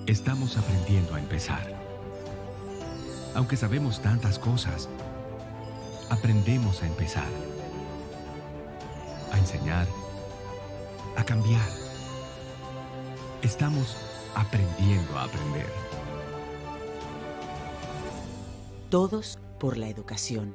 Estamos aprendiendo a empezar. Aunque sabemos tantas cosas, aprendemos a empezar. A enseñar, a cambiar. Estamos aprendiendo a aprender. Todos por la educación.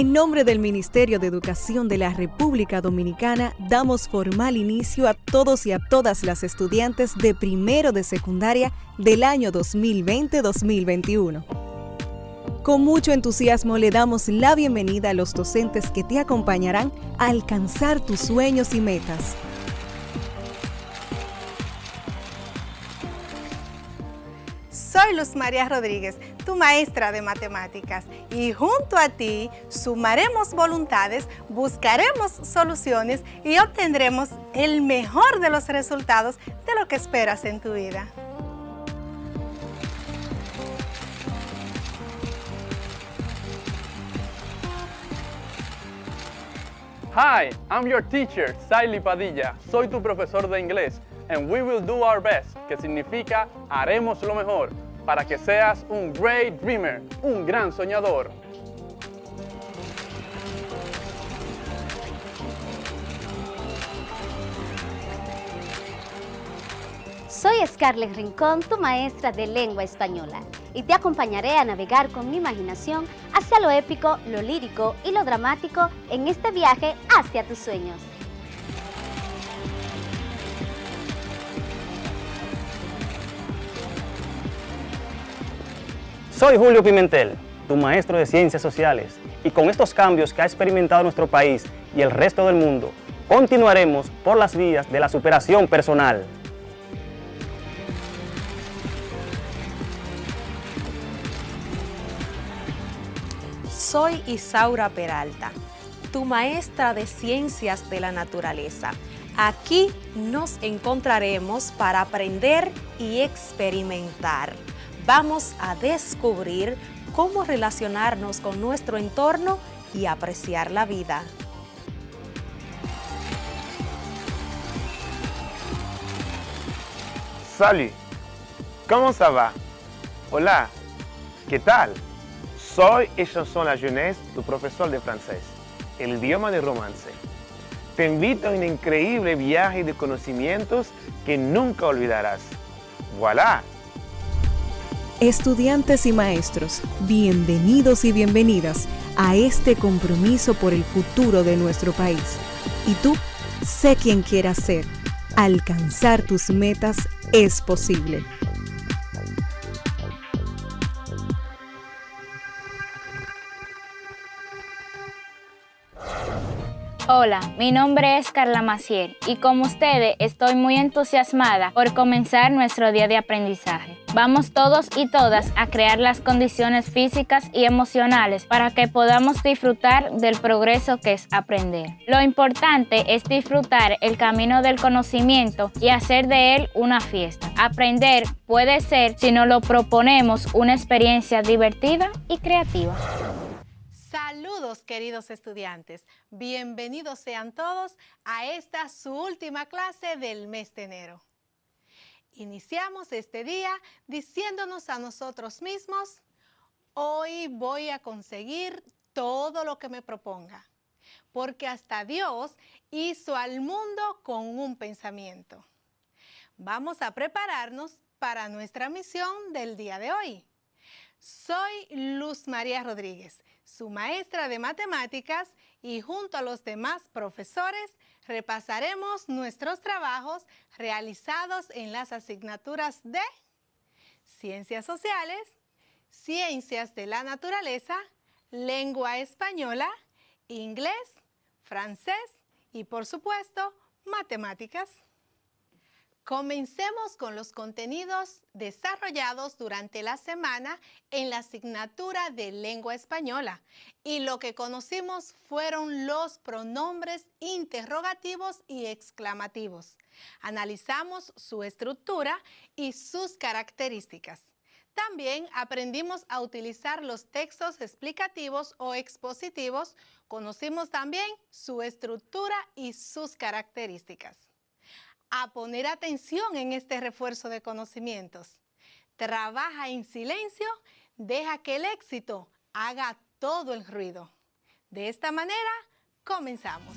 En nombre del Ministerio de Educación de la República Dominicana, damos formal inicio a todos y a todas las estudiantes de primero de secundaria del año 2020-2021. Con mucho entusiasmo le damos la bienvenida a los docentes que te acompañarán a alcanzar tus sueños y metas. Soy Luz María Rodríguez, tu maestra de matemáticas, y junto a ti sumaremos voluntades, buscaremos soluciones y obtendremos el mejor de los resultados de lo que esperas en tu vida. Hi, I'm your teacher, Saily Padilla. Soy tu profesor de inglés. And we will do our best, que significa haremos lo mejor, para que seas un great dreamer, un gran soñador. Soy Scarlett Rincón, tu maestra de lengua española, y te acompañaré a navegar con mi imaginación hacia lo épico, lo lírico y lo dramático en este viaje hacia tus sueños. Soy Julio Pimentel, tu maestro de Ciencias Sociales, y con estos cambios que ha experimentado nuestro país y el resto del mundo, continuaremos por las vías de la superación personal. Soy Isaura Peralta, tu maestra de Ciencias de la Naturaleza. Aquí nos encontraremos para aprender y experimentar. Vamos a descubrir cómo relacionarnos con nuestro entorno y apreciar la vida. Salut, ¿cómo ça va? Hola, ¿qué tal? Soy Echanson La Jeunesse, tu profesor de francés, el idioma de romance. Te invito a un increíble viaje de conocimientos que nunca olvidarás. ¡Voilà! Estudiantes y maestros, bienvenidos y bienvenidas a este compromiso por el futuro de nuestro país. Y tú, sé quien quieras ser. Alcanzar tus metas es posible. Hola, mi nombre es Carla Maciel y como ustedes estoy muy entusiasmada por comenzar nuestro día de aprendizaje. Vamos todos y todas a crear las condiciones físicas y emocionales para que podamos disfrutar del progreso que es aprender. Lo importante es disfrutar el camino del conocimiento y hacer de él una fiesta. Aprender puede ser, si nos lo proponemos, una experiencia divertida y creativa. Saludos, queridos estudiantes. Bienvenidos sean todos a esta su última clase del mes de enero. Iniciamos este día diciéndonos a nosotros mismos, hoy voy a conseguir todo lo que me proponga, porque hasta Dios hizo al mundo con un pensamiento. Vamos a prepararnos para nuestra misión del día de hoy. Soy Luz María Rodríguez, su maestra de matemáticas, y junto a los demás profesores repasaremos nuestros trabajos realizados en las asignaturas de Ciencias Sociales, Ciencias de la Naturaleza, Lengua Española, Inglés, Francés y, por supuesto, Matemáticas. Comencemos con los contenidos desarrollados durante la semana en la asignatura de Lengua Española, y lo que conocimos fueron los pronombres interrogativos y exclamativos. Analizamos su estructura y sus características. También aprendimos a utilizar los textos explicativos o expositivos. Conocimos también su estructura y sus características. A poner atención en este refuerzo de conocimientos. Trabaja en silencio, deja que el éxito haga todo el ruido. De esta manera, comenzamos.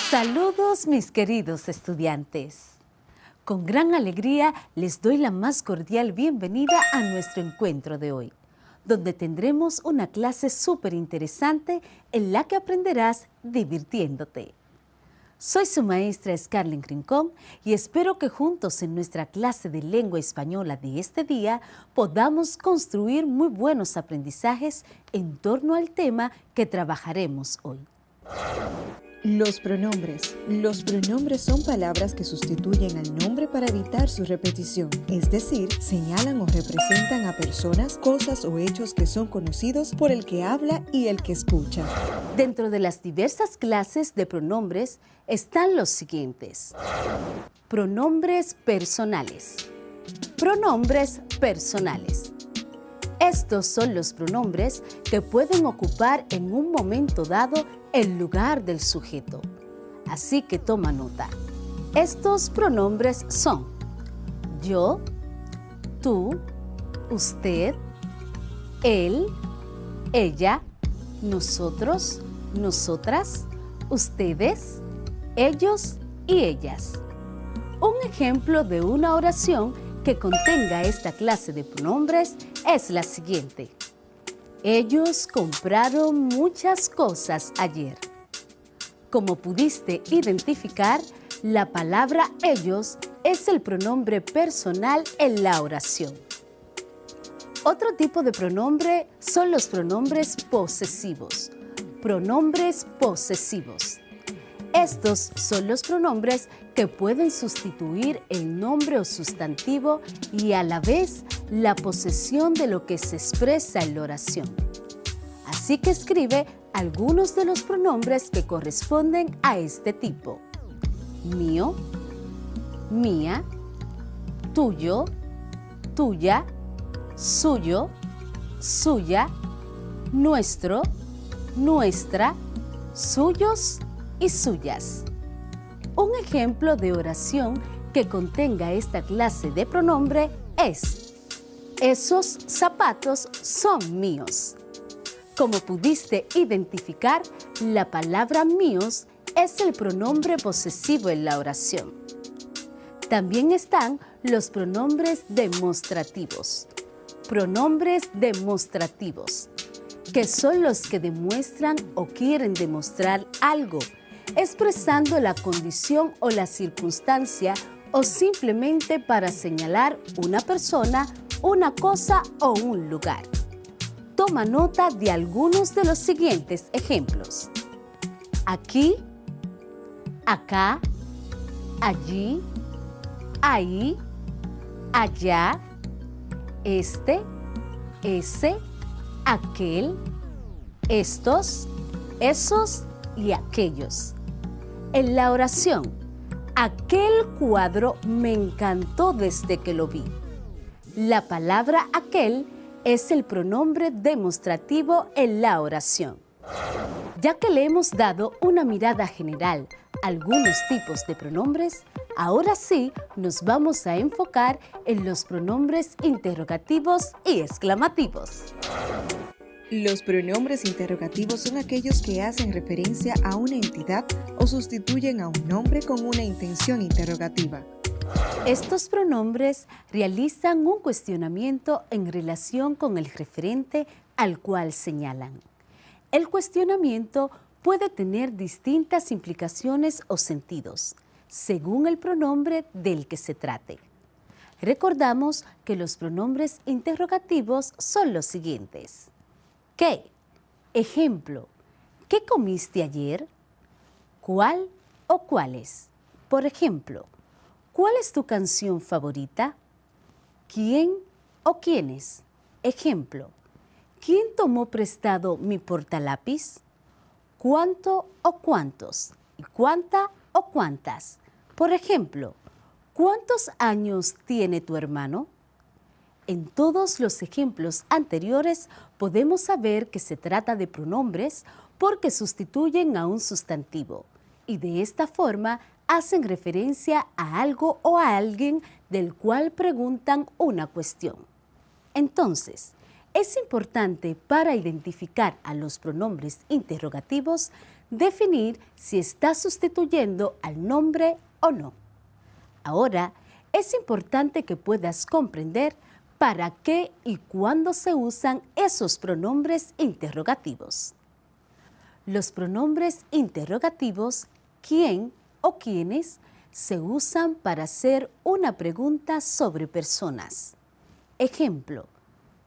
Saludos mis queridos estudiantes. Con gran alegría les doy la más cordial bienvenida a nuestro encuentro de hoy, donde tendremos una clase súper interesante en la que aprenderás divirtiéndote. Soy su maestra Scarlett Rincón y espero que juntos en nuestra clase de lengua española de este día podamos construir muy buenos aprendizajes en torno al tema que trabajaremos hoy. Los pronombres. Los pronombres son palabras que sustituyen al nombre para evitar su repetición, es decir, señalan o representan a personas, cosas o hechos que son conocidos por el que habla y el que escucha. Dentro de las diversas clases de pronombres están los siguientes. Pronombres personales. Pronombres personales. Estos son los pronombres que pueden ocupar en un momento dado el lugar del sujeto. Así que toma nota. Estos pronombres son yo, tú, usted, él, ella, nosotros, nosotras, ustedes, ellos y ellas. Un ejemplo de una oración que contenga esta clase de pronombres es la siguiente. Ellos compraron muchas cosas ayer. Como pudiste identificar, la palabra ellos es el pronombre personal en la oración. Otro tipo de pronombre son los pronombres posesivos. Pronombres posesivos. Estos son los pronombres que pueden sustituir el nombre o sustantivo y a la vez la posesión de lo que se expresa en la oración. Así que escribe algunos de los pronombres que corresponden a este tipo. Mío, mía, tuyo, tuya, suyo, suya, nuestro, nuestra, suyos y suyas. Un ejemplo de oración que contenga esta clase de pronombre es: esos zapatos son míos. Como pudiste identificar, la palabra míos es el pronombre posesivo en la oración. También están los pronombres demostrativos. Pronombres demostrativos, que son los que demuestran o quieren demostrar algo, expresando la condición o la circunstancia o simplemente para señalar una persona, una cosa o un lugar. Toma nota de algunos de los siguientes ejemplos. Aquí, acá, allí, ahí, allá, este, ese, aquel, estos, esos y aquellos. En la oración, aquel cuadro me encantó desde que lo vi. La palabra aquel es el pronombre demostrativo en la oración. Ya que le hemos dado una mirada general a algunos tipos de pronombres, ahora sí nos vamos a enfocar en los pronombres interrogativos y exclamativos. Los pronombres interrogativos son aquellos que hacen referencia a una entidad o sustituyen a un nombre con una intención interrogativa. Estos pronombres realizan un cuestionamiento en relación con el referente al cual señalan. El cuestionamiento puede tener distintas implicaciones o sentidos, según el pronombre del que se trate. Recordamos que los pronombres interrogativos son los siguientes. ¿Qué? Ejemplo, ¿qué comiste ayer? ¿Cuál o cuáles? Por ejemplo, ¿cuál es tu canción favorita? ¿Quién o quiénes? Ejemplo, ¿quién tomó prestado mi portalápiz? ¿Cuánto o cuántos? ¿Y cuánta o cuántas? Por ejemplo, ¿cuántos años tiene tu hermano? En todos los ejemplos anteriores podemos saber que se trata de pronombres porque sustituyen a un sustantivo y de esta forma hacen referencia a algo o a alguien del cual preguntan una cuestión. Entonces, es importante para identificar a los pronombres interrogativos definir si está sustituyendo al nombre o no. Ahora, es importante que puedas comprender para qué y cuándo se usan esos pronombres interrogativos. Los pronombres interrogativos, quién o quiénes, se usan para hacer una pregunta sobre personas. Ejemplo,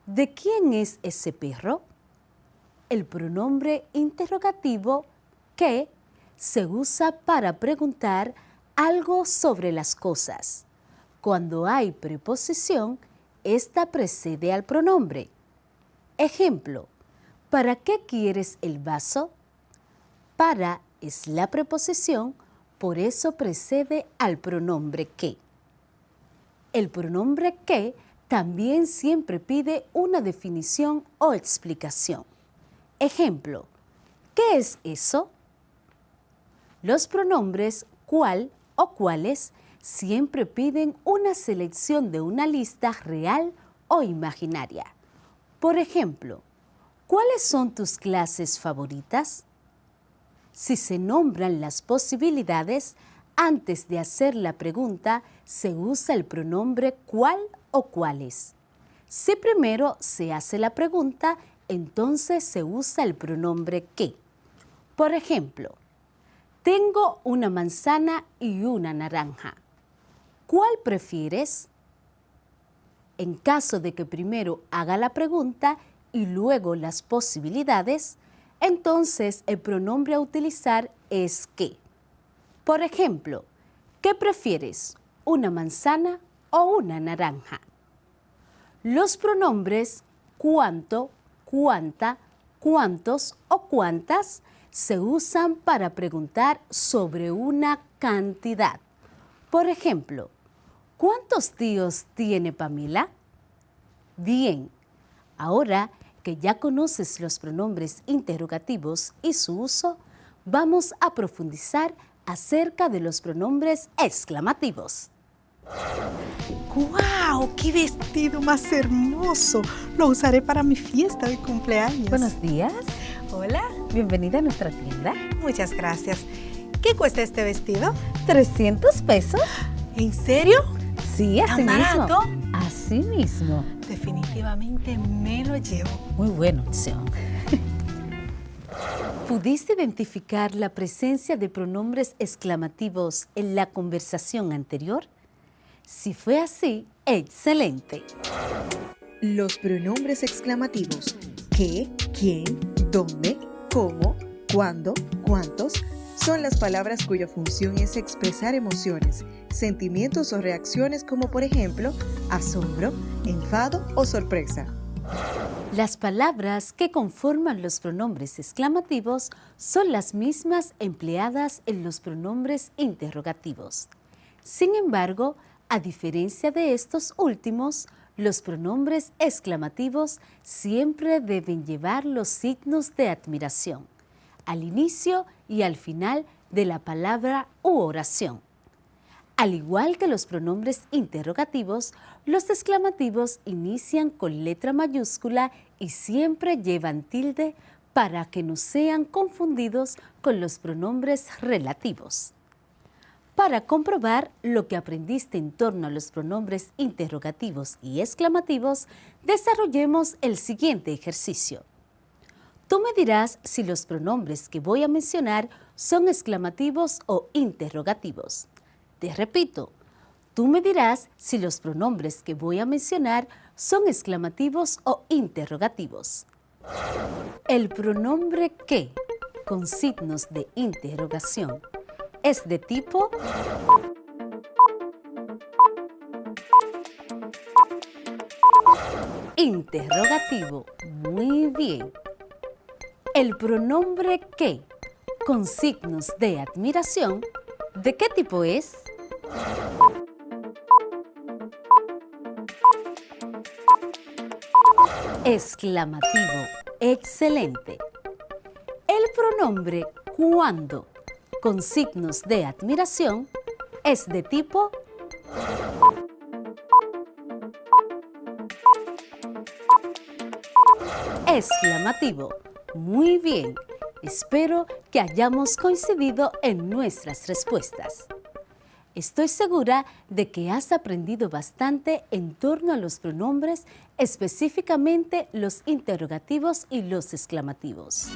¿de quién es ese perro? El pronombre interrogativo, qué, se usa para preguntar algo sobre las cosas. Cuando hay preposición, esta precede al pronombre. Ejemplo, ¿para qué quieres el vaso? Para es la preposición, por eso precede al pronombre que. El pronombre que también siempre pide una definición o explicación. Ejemplo, ¿qué es eso? Los pronombres cuál o cuáles siempre piden una selección de una lista real o imaginaria. Por ejemplo, ¿cuáles son tus clases favoritas? Si se nombran las posibilidades, antes de hacer la pregunta se usa el pronombre cuál o cuáles. Si primero se hace la pregunta, entonces se usa el pronombre qué. Por ejemplo, tengo una manzana y una naranja. ¿Cuál prefieres? En caso de que primero haga la pregunta y luego las posibilidades, entonces el pronombre a utilizar es qué. Por ejemplo, ¿qué prefieres? ¿Una manzana o una naranja? Los pronombres cuánto, cuánta, cuántos o cuántas se usan para preguntar sobre una cantidad. Por ejemplo, ¿cuántos tíos tiene Pamela? Bien, ahora que ya conoces los pronombres interrogativos y su uso, vamos a profundizar acerca de los pronombres exclamativos. ¡Guau! ¡Qué vestido más hermoso! Lo usaré para mi fiesta de cumpleaños. Buenos días. Hola. Bienvenida a nuestra tienda. Muchas gracias. ¿Qué cuesta este vestido? 300 pesos. ¿En serio? Sí, así ¿Tan barato? mismo. Así mismo. Definitivamente me lo llevo. Muy buena opción. ¿Pudiste identificar la presencia de pronombres exclamativos en la conversación anterior? Si fue así, excelente. Los pronombres exclamativos qué, quién, dónde, cómo, cuándo, cuántos son las palabras cuya función es expresar emociones, sentimientos o reacciones como por ejemplo asombro, enfado o sorpresa. Las palabras que conforman los pronombres exclamativos son las mismas empleadas en los pronombres interrogativos. Sin embargo, a diferencia de estos últimos, los pronombres exclamativos siempre deben llevar los signos de admiración, al inicio y al final de la palabra u oración. Al igual que los pronombres interrogativos, los exclamativos inician con letra mayúscula y siempre llevan tilde para que no sean confundidos con los pronombres relativos. Para comprobar lo que aprendiste en torno a los pronombres interrogativos y exclamativos, desarrollemos el siguiente ejercicio. Tú me dirás si los pronombres que voy a mencionar son exclamativos o interrogativos. Te repito, tú me dirás si los pronombres que voy a mencionar son exclamativos o interrogativos. El pronombre que, con signos de interrogación, es de tipo interrogativo. Muy bien. El pronombre que, con signos de admiración, ¿de qué tipo es? Exclamativo. Excelente. El pronombre cuando, con signos de admiración, es de tipo exclamativo. Muy bien. Espero que hayamos coincidido en nuestras respuestas. Estoy segura de que has aprendido bastante en torno a los pronombres, específicamente los interrogativos y los exclamativos.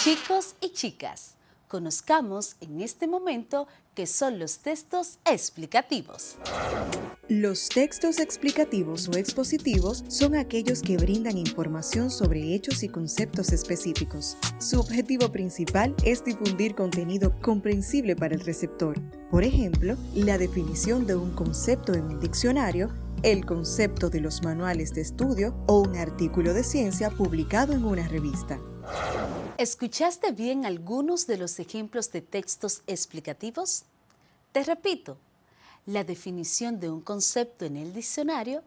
Chicos y chicas, conozcamos en este momento qué son los textos explicativos. Los textos explicativos o expositivos son aquellos que brindan información sobre hechos y conceptos específicos. Su objetivo principal es difundir contenido comprensible para el receptor. Por ejemplo, la definición de un concepto en un diccionario, el concepto de los manuales de estudio o un artículo de ciencia publicado en una revista. ¿Escuchaste bien algunos de los ejemplos de textos explicativos? Te repito. La definición de un concepto en el diccionario,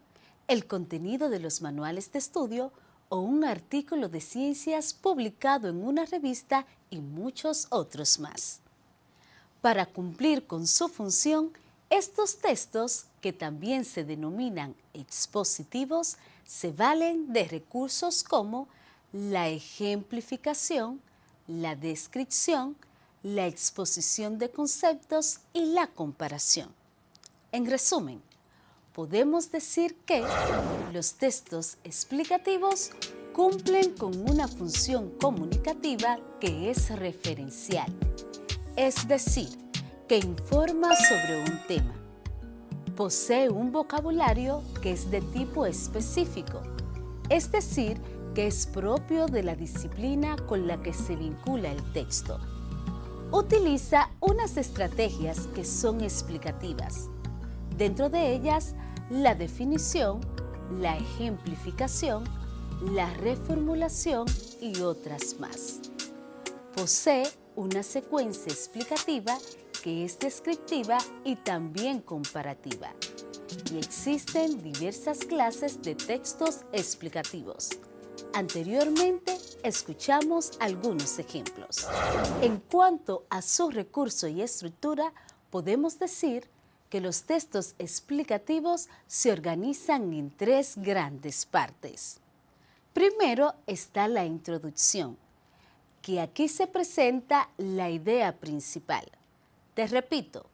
el contenido de los manuales de estudio o un artículo de ciencias publicado en una revista y muchos otros más. Para cumplir con su función, estos textos, que también se denominan expositivos, se valen de recursos como la ejemplificación, la descripción, la exposición de conceptos y la comparación. En resumen, podemos decir que los textos explicativos cumplen con una función comunicativa que es referencial, es decir, que informa sobre un tema. Posee un vocabulario que es de tipo específico, es decir, que es propio de la disciplina con la que se vincula el texto. Utiliza unas estrategias que son explicativas. Dentro de ellas, la definición, la ejemplificación, la reformulación y otras más. Posee una secuencia explicativa que es descriptiva y también comparativa. Y existen diversas clases de textos explicativos. Anteriormente, escuchamos algunos ejemplos. En cuanto a su recurso y estructura, podemos decir que los textos explicativos se organizan en tres grandes partes. Primero está la introducción, que aquí se presenta la idea principal. Te repito,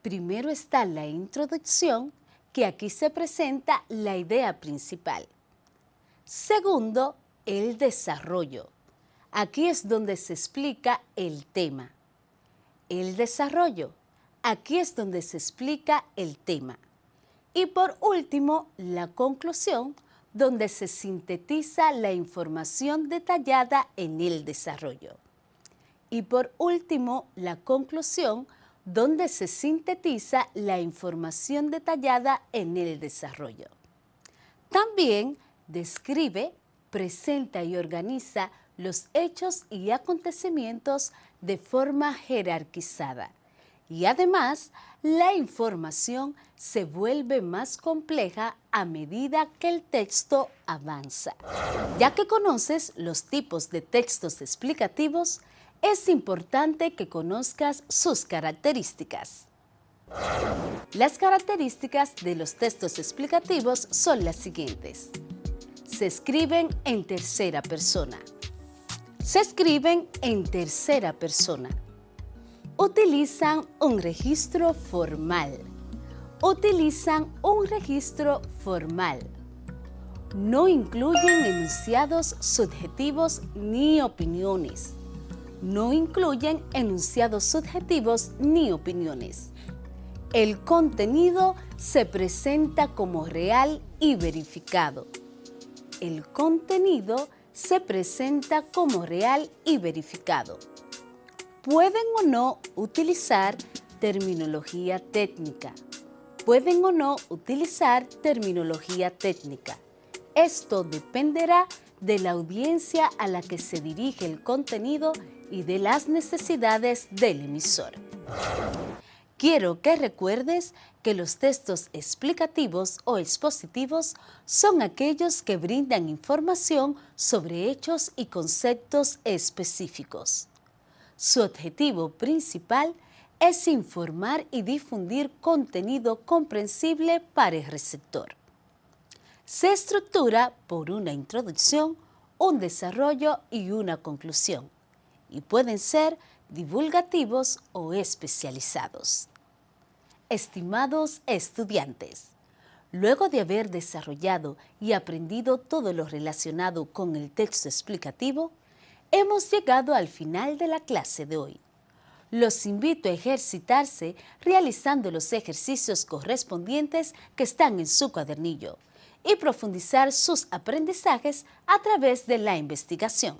primero está la introducción, que aquí se presenta la idea principal. Segundo, el desarrollo. Aquí es donde se explica el tema. El desarrollo. Aquí es donde se explica el tema. Y por último, la conclusión, donde se sintetiza la información detallada en el desarrollo. Y por último, la conclusión, donde se sintetiza la información detallada en el desarrollo. También describe, presenta y organiza los hechos y acontecimientos de forma jerarquizada. Y además, la información se vuelve más compleja a medida que el texto avanza. Ya que conoces los tipos de textos explicativos, es importante que conozcas sus características. Las características de los textos explicativos son las siguientes. Se escriben en tercera persona. Se escriben en tercera persona. Utilizan un registro formal. Utilizan un registro formal. No incluyen enunciados subjetivos ni opiniones. No incluyen enunciados subjetivos ni opiniones. El contenido se presenta como real y verificado. El contenido se presenta como real y verificado. Pueden o no utilizar terminología técnica. Pueden o no utilizar terminología técnica. Esto dependerá de la audiencia a la que se dirige el contenido y de las necesidades del emisor. Quiero que recuerdes que los textos explicativos o expositivos son aquellos que brindan información sobre hechos y conceptos específicos. Su objetivo principal es informar y difundir contenido comprensible para el receptor. Se estructura por una introducción, un desarrollo y una conclusión, y pueden ser divulgativos o especializados. Estimados estudiantes, luego de haber desarrollado y aprendido todo lo relacionado con el texto explicativo, hemos llegado al final de la clase de hoy. Los invito a ejercitarse realizando los ejercicios correspondientes que están en su cuadernillo y profundizar sus aprendizajes a través de la investigación.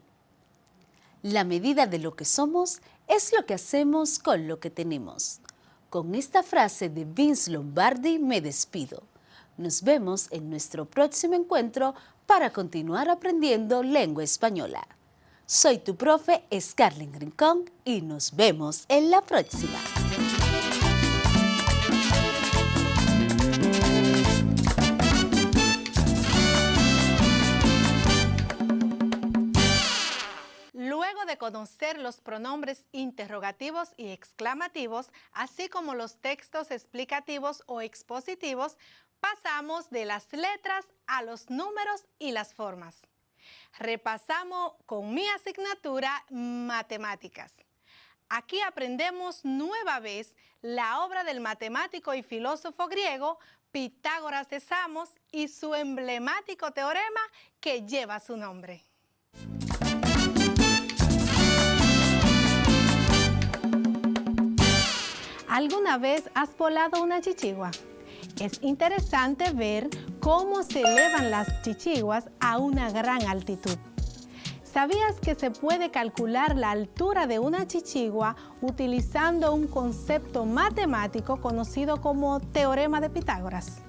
La medida de lo que somos es lo que hacemos con lo que tenemos. Con esta frase de Vince Lombardi me despido. Nos vemos en nuestro próximo encuentro para continuar aprendiendo lengua española. Soy tu profe Scarlett Rincón y nos vemos en la próxima. Luego de conocer los pronombres interrogativos y exclamativos, así como los textos explicativos o expositivos, pasamos de las letras a los números y las formas. Repasamos con mi asignatura Matemáticas. Aquí aprendemos nueva vez la obra del matemático y filósofo griego Pitágoras de Samos y su emblemático teorema que lleva su nombre. ¿Alguna vez has volado una chichigua? Es interesante ver cómo se elevan las chichiguas a una gran altitud. ¿Sabías que se puede calcular la altura de una chichigua utilizando un concepto matemático conocido como teorema de Pitágoras?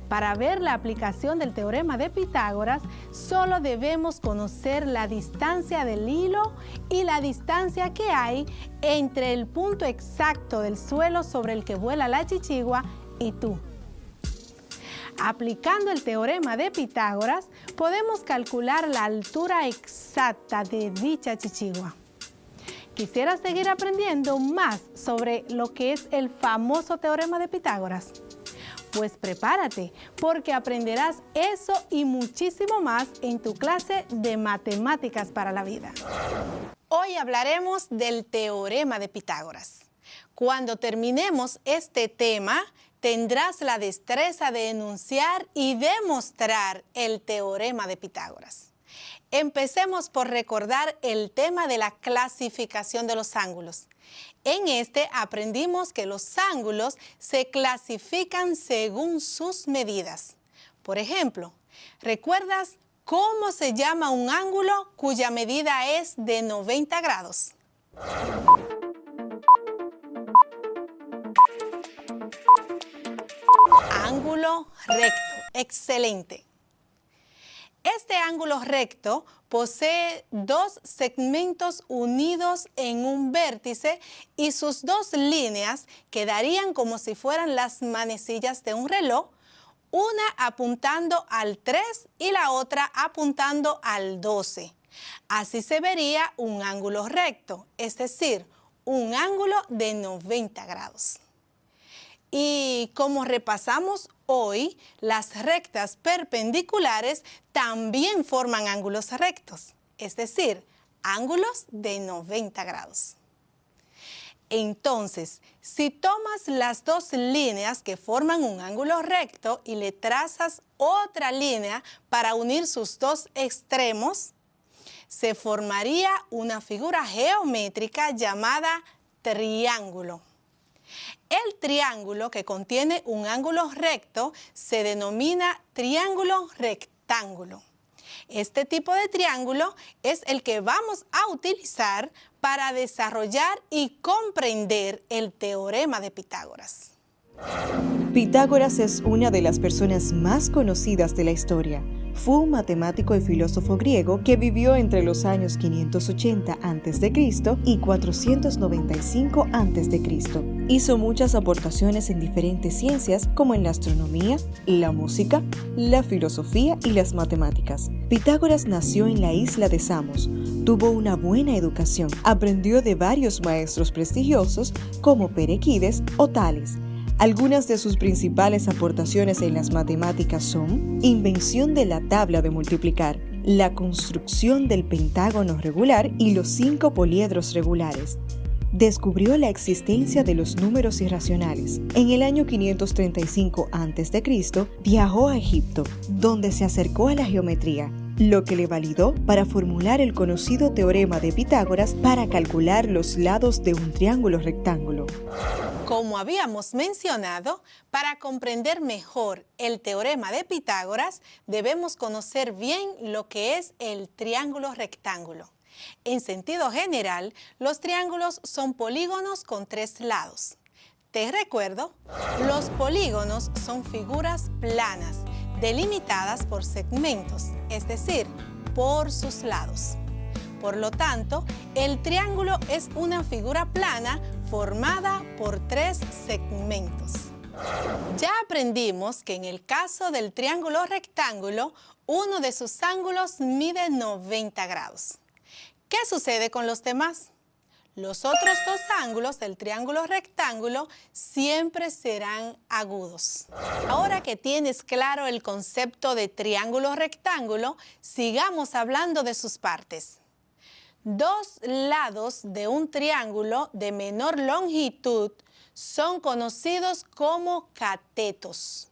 Para ver la aplicación del teorema de Pitágoras, solo debemos conocer la distancia del hilo y la distancia que hay entre el punto exacto del suelo sobre el que vuela la chichigua y tú. Aplicando el teorema de Pitágoras, podemos calcular la altura exacta de dicha chichigua. ¿Quisieras seguir aprendiendo más sobre lo que es el famoso teorema de Pitágoras? Pues prepárate, porque aprenderás eso y muchísimo más en tu clase de Matemáticas para la Vida. Hoy hablaremos del teorema de Pitágoras. Cuando terminemos este tema, tendrás la destreza de enunciar y demostrar el teorema de Pitágoras. Empecemos por recordar el tema de la clasificación de los ángulos. En este aprendimos que los ángulos se clasifican según sus medidas. Por ejemplo, ¿recuerdas cómo se llama un ángulo cuya medida es de 90 grados? Ángulo recto. Excelente. Este ángulo recto posee dos segmentos unidos en un vértice y sus dos líneas quedarían como si fueran las manecillas de un reloj, una apuntando al 3 y la otra apuntando al 12. Así se vería un ángulo recto, es decir, un ángulo de 90 grados. Y como repasamos hoy, las rectas perpendiculares también forman ángulos rectos, es decir, ángulos de 90 grados. Entonces, si tomas las dos líneas que forman un ángulo recto y le trazas otra línea para unir sus dos extremos, se formaría una figura geométrica llamada triángulo. El triángulo que contiene un ángulo recto se denomina triángulo rectángulo. Este tipo de triángulo es el que vamos a utilizar para desarrollar y comprender el teorema de Pitágoras. Pitágoras es una de las personas más conocidas de la historia. Fue un matemático y filósofo griego que vivió entre los años 580 a.C. y 495 a.C. Hizo muchas aportaciones en diferentes ciencias como en la astronomía, la música, la filosofía y las matemáticas. Pitágoras nació en la isla de Samos. Tuvo una buena educación. Aprendió de varios maestros prestigiosos como Perequides o Tales. Algunas de sus principales aportaciones en las matemáticas son invención de la tabla de multiplicar, la construcción del pentágono regular y los 5 poliedros regulares. Descubrió la existencia de los números irracionales. En el año 535 a.C. viajó a Egipto, donde se acercó a la geometría, lo que le validó para formular el conocido teorema de Pitágoras para calcular los lados de un triángulo rectángulo. Como habíamos mencionado, para comprender mejor el teorema de Pitágoras, debemos conocer bien lo que es el triángulo rectángulo. En sentido general, los triángulos son polígonos con 3 lados. Te recuerdo, los polígonos son figuras planas, delimitadas por segmentos, es decir, por sus lados. Por lo tanto, el triángulo es una figura plana formada por 3 segmentos. Ya aprendimos que en el caso del triángulo rectángulo, uno de sus ángulos mide 90 grados. ¿Qué sucede con los demás? Los otros 2 ángulos del triángulo rectángulo siempre serán agudos. Ahora que tienes claro el concepto de triángulo rectángulo, sigamos hablando de sus partes. 2 lados de un triángulo de menor longitud son conocidos como catetos.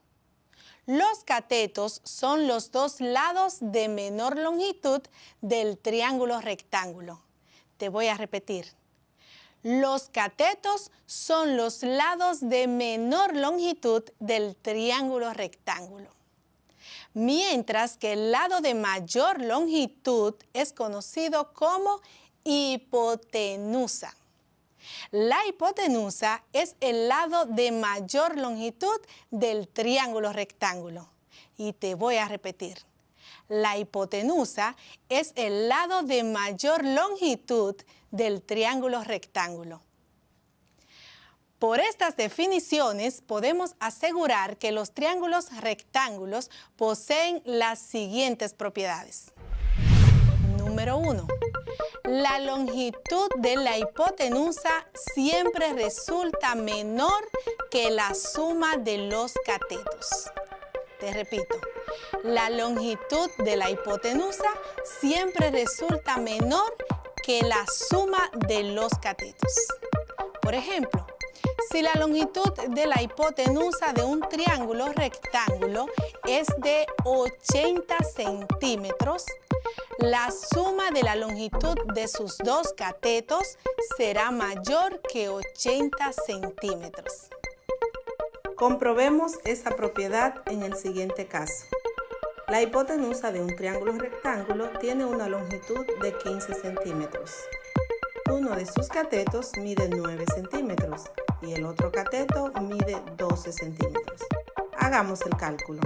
Los catetos son los 2 lados de menor longitud del triángulo rectángulo. Te voy a repetir. Los catetos son los lados de menor longitud del triángulo rectángulo, mientras que el lado de mayor longitud es conocido como hipotenusa. La hipotenusa es el lado de mayor longitud del triángulo rectángulo. Y te voy a repetir. La hipotenusa es el lado de mayor longitud del triángulo rectángulo. Por estas definiciones podemos asegurar que los triángulos rectángulos poseen las siguientes propiedades. Número 1. La longitud de la hipotenusa siempre resulta menor que la suma de los catetos. Te repito, la longitud de la hipotenusa siempre resulta menor que la suma de los catetos. Por ejemplo, Si la longitud de la hipotenusa de un triángulo rectángulo es de 80 centímetros, la suma de la longitud de sus dos catetos será mayor que 80 centímetros. Comprobemos esa propiedad en el siguiente caso. La hipotenusa de un triángulo rectángulo tiene una longitud de 15 centímetros. Uno de sus catetos mide 9 centímetros y el otro cateto mide 12 centímetros. Hagamos el cálculo.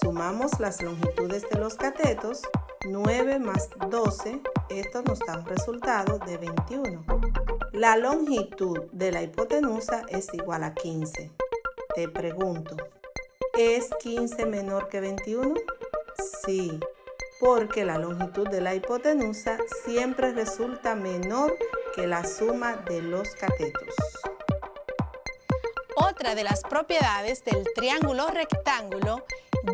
Sumamos las longitudes de los catetos, 9 más 12, esto nos da un resultado de 21. La longitud de la hipotenusa es igual a 15. Te pregunto, ¿es 15 menor que 21? Sí, porque la longitud de la hipotenusa siempre resulta menor que la suma de los catetos. Otra de las propiedades del triángulo rectángulo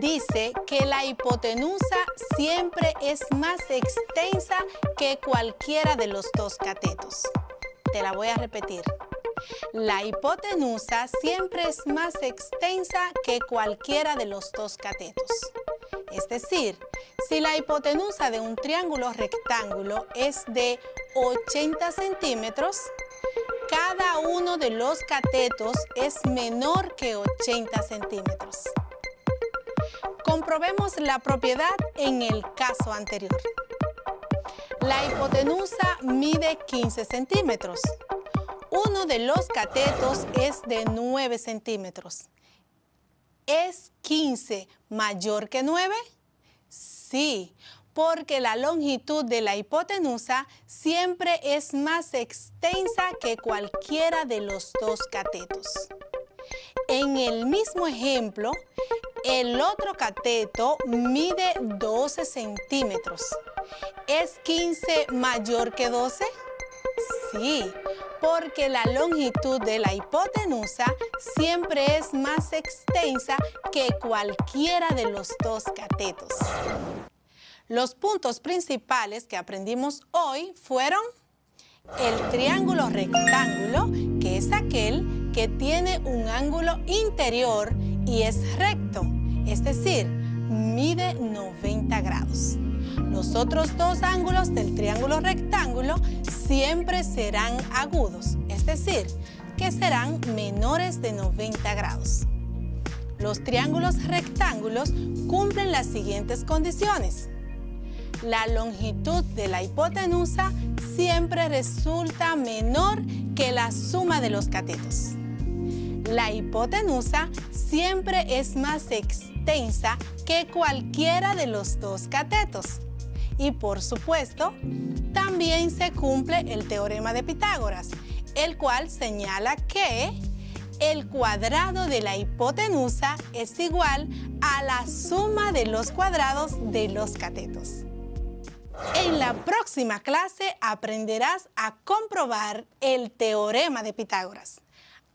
dice que la hipotenusa siempre es más extensa que cualquiera de los dos catetos. Te la voy a repetir. La hipotenusa siempre es más extensa que cualquiera de los dos catetos. Es decir, si la hipotenusa de un triángulo rectángulo es de 80 centímetros, cada uno de los catetos es menor que 80 centímetros. Comprobemos la propiedad en el caso anterior. La hipotenusa mide 15 centímetros. Uno de los catetos es de 9 centímetros. ¿Es 15 mayor que 9? Sí, porque la longitud de la hipotenusa siempre es más extensa que cualquiera de los dos catetos. En el mismo ejemplo, el otro cateto mide 12 centímetros. ¿Es 15 mayor que 12? Sí, porque la longitud de la hipotenusa siempre es más extensa que cualquiera de los dos catetos. Los puntos principales que aprendimos hoy fueron el triángulo rectángulo, que es aquel que tiene un ángulo interior y es recto, es decir, mide 90 grados. Los otros dos ángulos del triángulo rectángulo siempre serán agudos, es decir, que serán menores de 90 grados. Los triángulos rectángulos cumplen las siguientes condiciones. La longitud de la hipotenusa siempre resulta menor que la suma de los catetos. La hipotenusa siempre es más extensa que cualquiera de los dos catetos. Y por supuesto, también se cumple el teorema de Pitágoras, el cual señala que el cuadrado de la hipotenusa es igual a la suma de los cuadrados de los catetos. En la próxima clase aprenderás a comprobar el teorema de Pitágoras,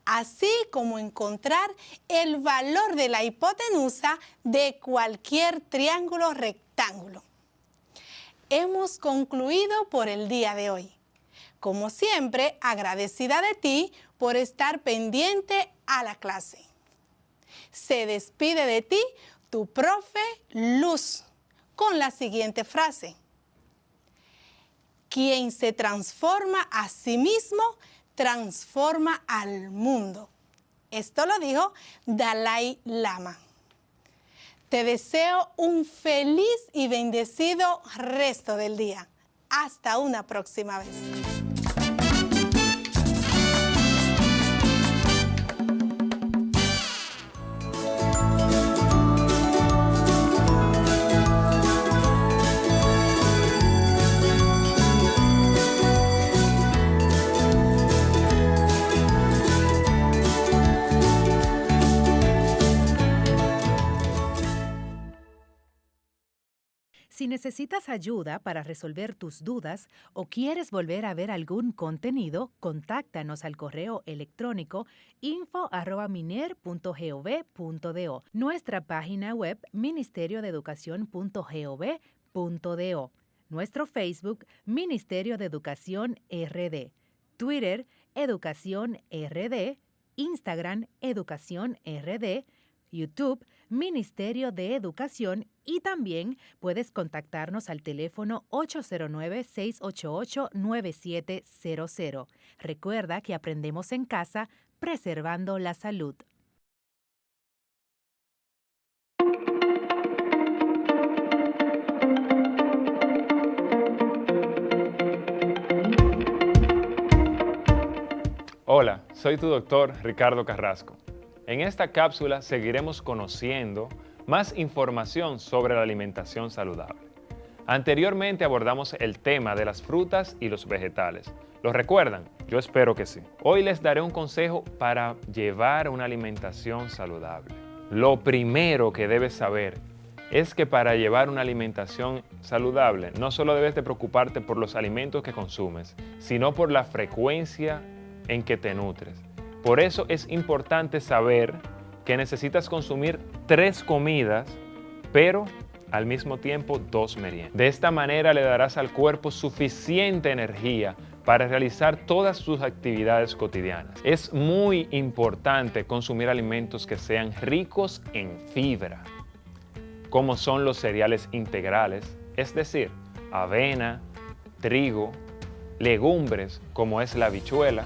así como encontrar el valor de la hipotenusa de cualquier triángulo rectángulo. Hemos concluido por el día de hoy. Como siempre, agradecida de ti por estar pendiente a la clase. Se despide de ti tu profe Luz con la siguiente frase. Quien se transforma a sí mismo, transforma al mundo. Esto lo dijo Dalai Lama. Te deseo un feliz y bendecido resto del día. Hasta una próxima vez. Si necesitas ayuda para resolver tus dudas o quieres volver a ver algún contenido, contáctanos al correo electrónico info@miner.gov.do, nuestra página web ministeriodeeducacion.gov.do, nuestro Facebook Ministerio de Educación RD, Twitter Educación RD, Instagram Educación RD, YouTube Ministerio de Educación y también puedes contactarnos al teléfono 809-688-9700. Recuerda que aprendemos en casa preservando la salud. Hola, soy tu doctor Ricardo Carrasco. En esta cápsula seguiremos conociendo más información sobre la alimentación saludable. Anteriormente abordamos el tema de las frutas y los vegetales. ¿Lo recuerdan? Yo espero que sí. Hoy les daré un consejo para llevar una alimentación saludable. Lo primero que debes saber es que para llevar una alimentación saludable no solo debes de preocuparte por los alimentos que consumes, sino por la frecuencia en que te nutres. Por eso es importante saber que necesitas consumir 3 comidas, pero al mismo tiempo 2 meriendas. De esta manera le darás al cuerpo suficiente energía para realizar todas sus actividades cotidianas. Es muy importante consumir alimentos que sean ricos en fibra, como son los cereales integrales, es decir, avena, trigo, legumbres como es la habichuela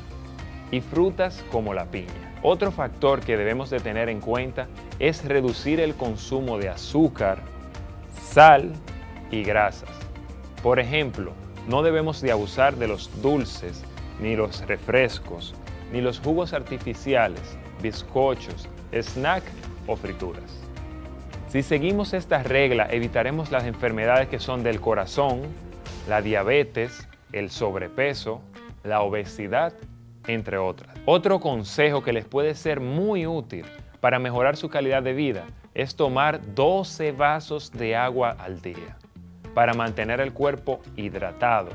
y frutas como la piña. Otro factor que debemos de tener en cuenta es reducir el consumo de azúcar, sal y grasas. Por ejemplo, no debemos de abusar de los dulces, ni los refrescos, ni los jugos artificiales, bizcochos, snack o frituras. Si seguimos esta regla, evitaremos las enfermedades que son del corazón, la diabetes, el sobrepeso, la obesidad, entre otras. Otro consejo que les puede ser muy útil para mejorar su calidad de vida es tomar 12 vasos de agua al día para mantener el cuerpo hidratado.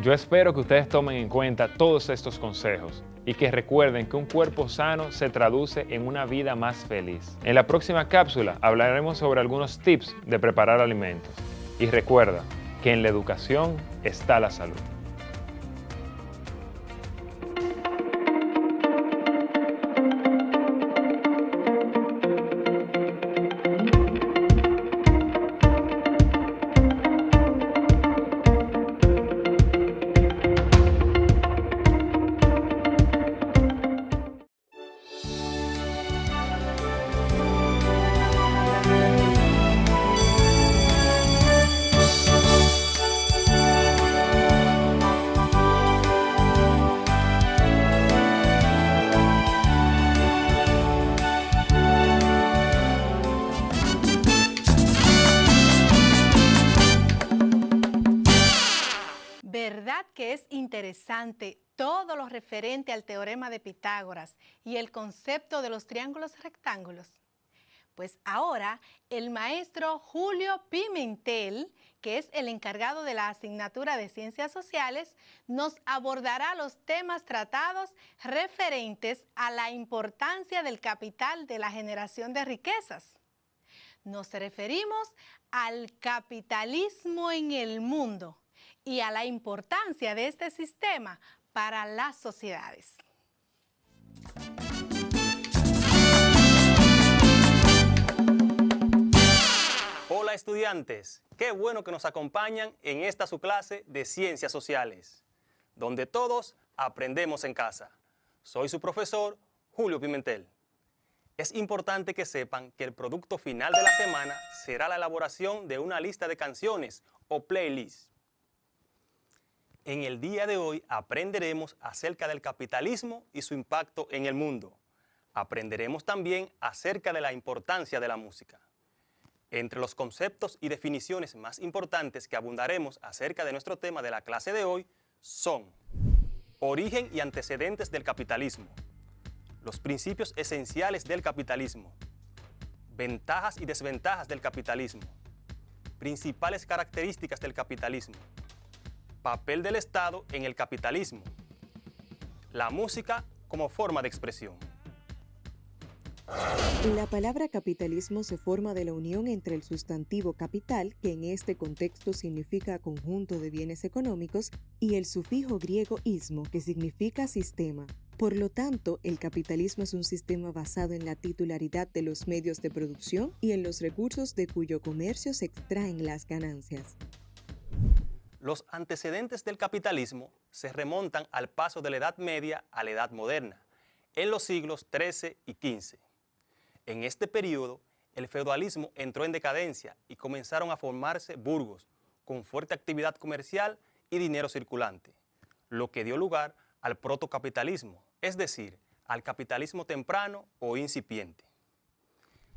Yo espero que ustedes tomen en cuenta todos estos consejos y que recuerden que un cuerpo sano se traduce en una vida más feliz. En la próxima cápsula hablaremos sobre algunos tips de preparar alimentos. Y recuerda que en la educación está la salud. ¿Verdad que es interesante todo lo referente al teorema de Pitágoras y el concepto de los triángulos rectángulos? Pues ahora el maestro Julio Pimentel, que es el encargado de la asignatura de Ciencias Sociales, nos abordará los temas tratados referentes a la importancia del capital de la generación de riquezas. Nos referimos al capitalismo en el mundo y a la importancia de este sistema para las sociedades. Hola estudiantes, qué bueno que nos acompañan en esta su clase de Ciencias Sociales, donde todos aprendemos en casa. Soy su profesor, Julio Pimentel. Es importante que sepan que el producto final de la semana será la elaboración de una lista de canciones o playlist. En el día de hoy aprenderemos acerca del capitalismo y su impacto en el mundo. Aprenderemos también acerca de la importancia de la música. Entre los conceptos y definiciones más importantes que abundaremos acerca de nuestro tema de la clase de hoy son origen y antecedentes del capitalismo, los principios esenciales del capitalismo, ventajas y desventajas del capitalismo, principales características del capitalismo, papel del Estado en el capitalismo, la música como forma de expresión. La palabra capitalismo se forma de la unión entre el sustantivo capital, que en este contexto significa conjunto de bienes económicos, y el sufijo griego ismo, que significa sistema. Por lo tanto, el capitalismo es un sistema basado en la titularidad de los medios de producción y en los recursos de cuyo comercio se extraen las ganancias. Los antecedentes del capitalismo se remontan al paso de la Edad Media a la Edad Moderna, en los siglos XIII y XV. En este periodo, el feudalismo entró en decadencia y comenzaron a formarse burgos con fuerte actividad comercial y dinero circulante, lo que dio lugar al protocapitalismo, es decir, al capitalismo temprano o incipiente.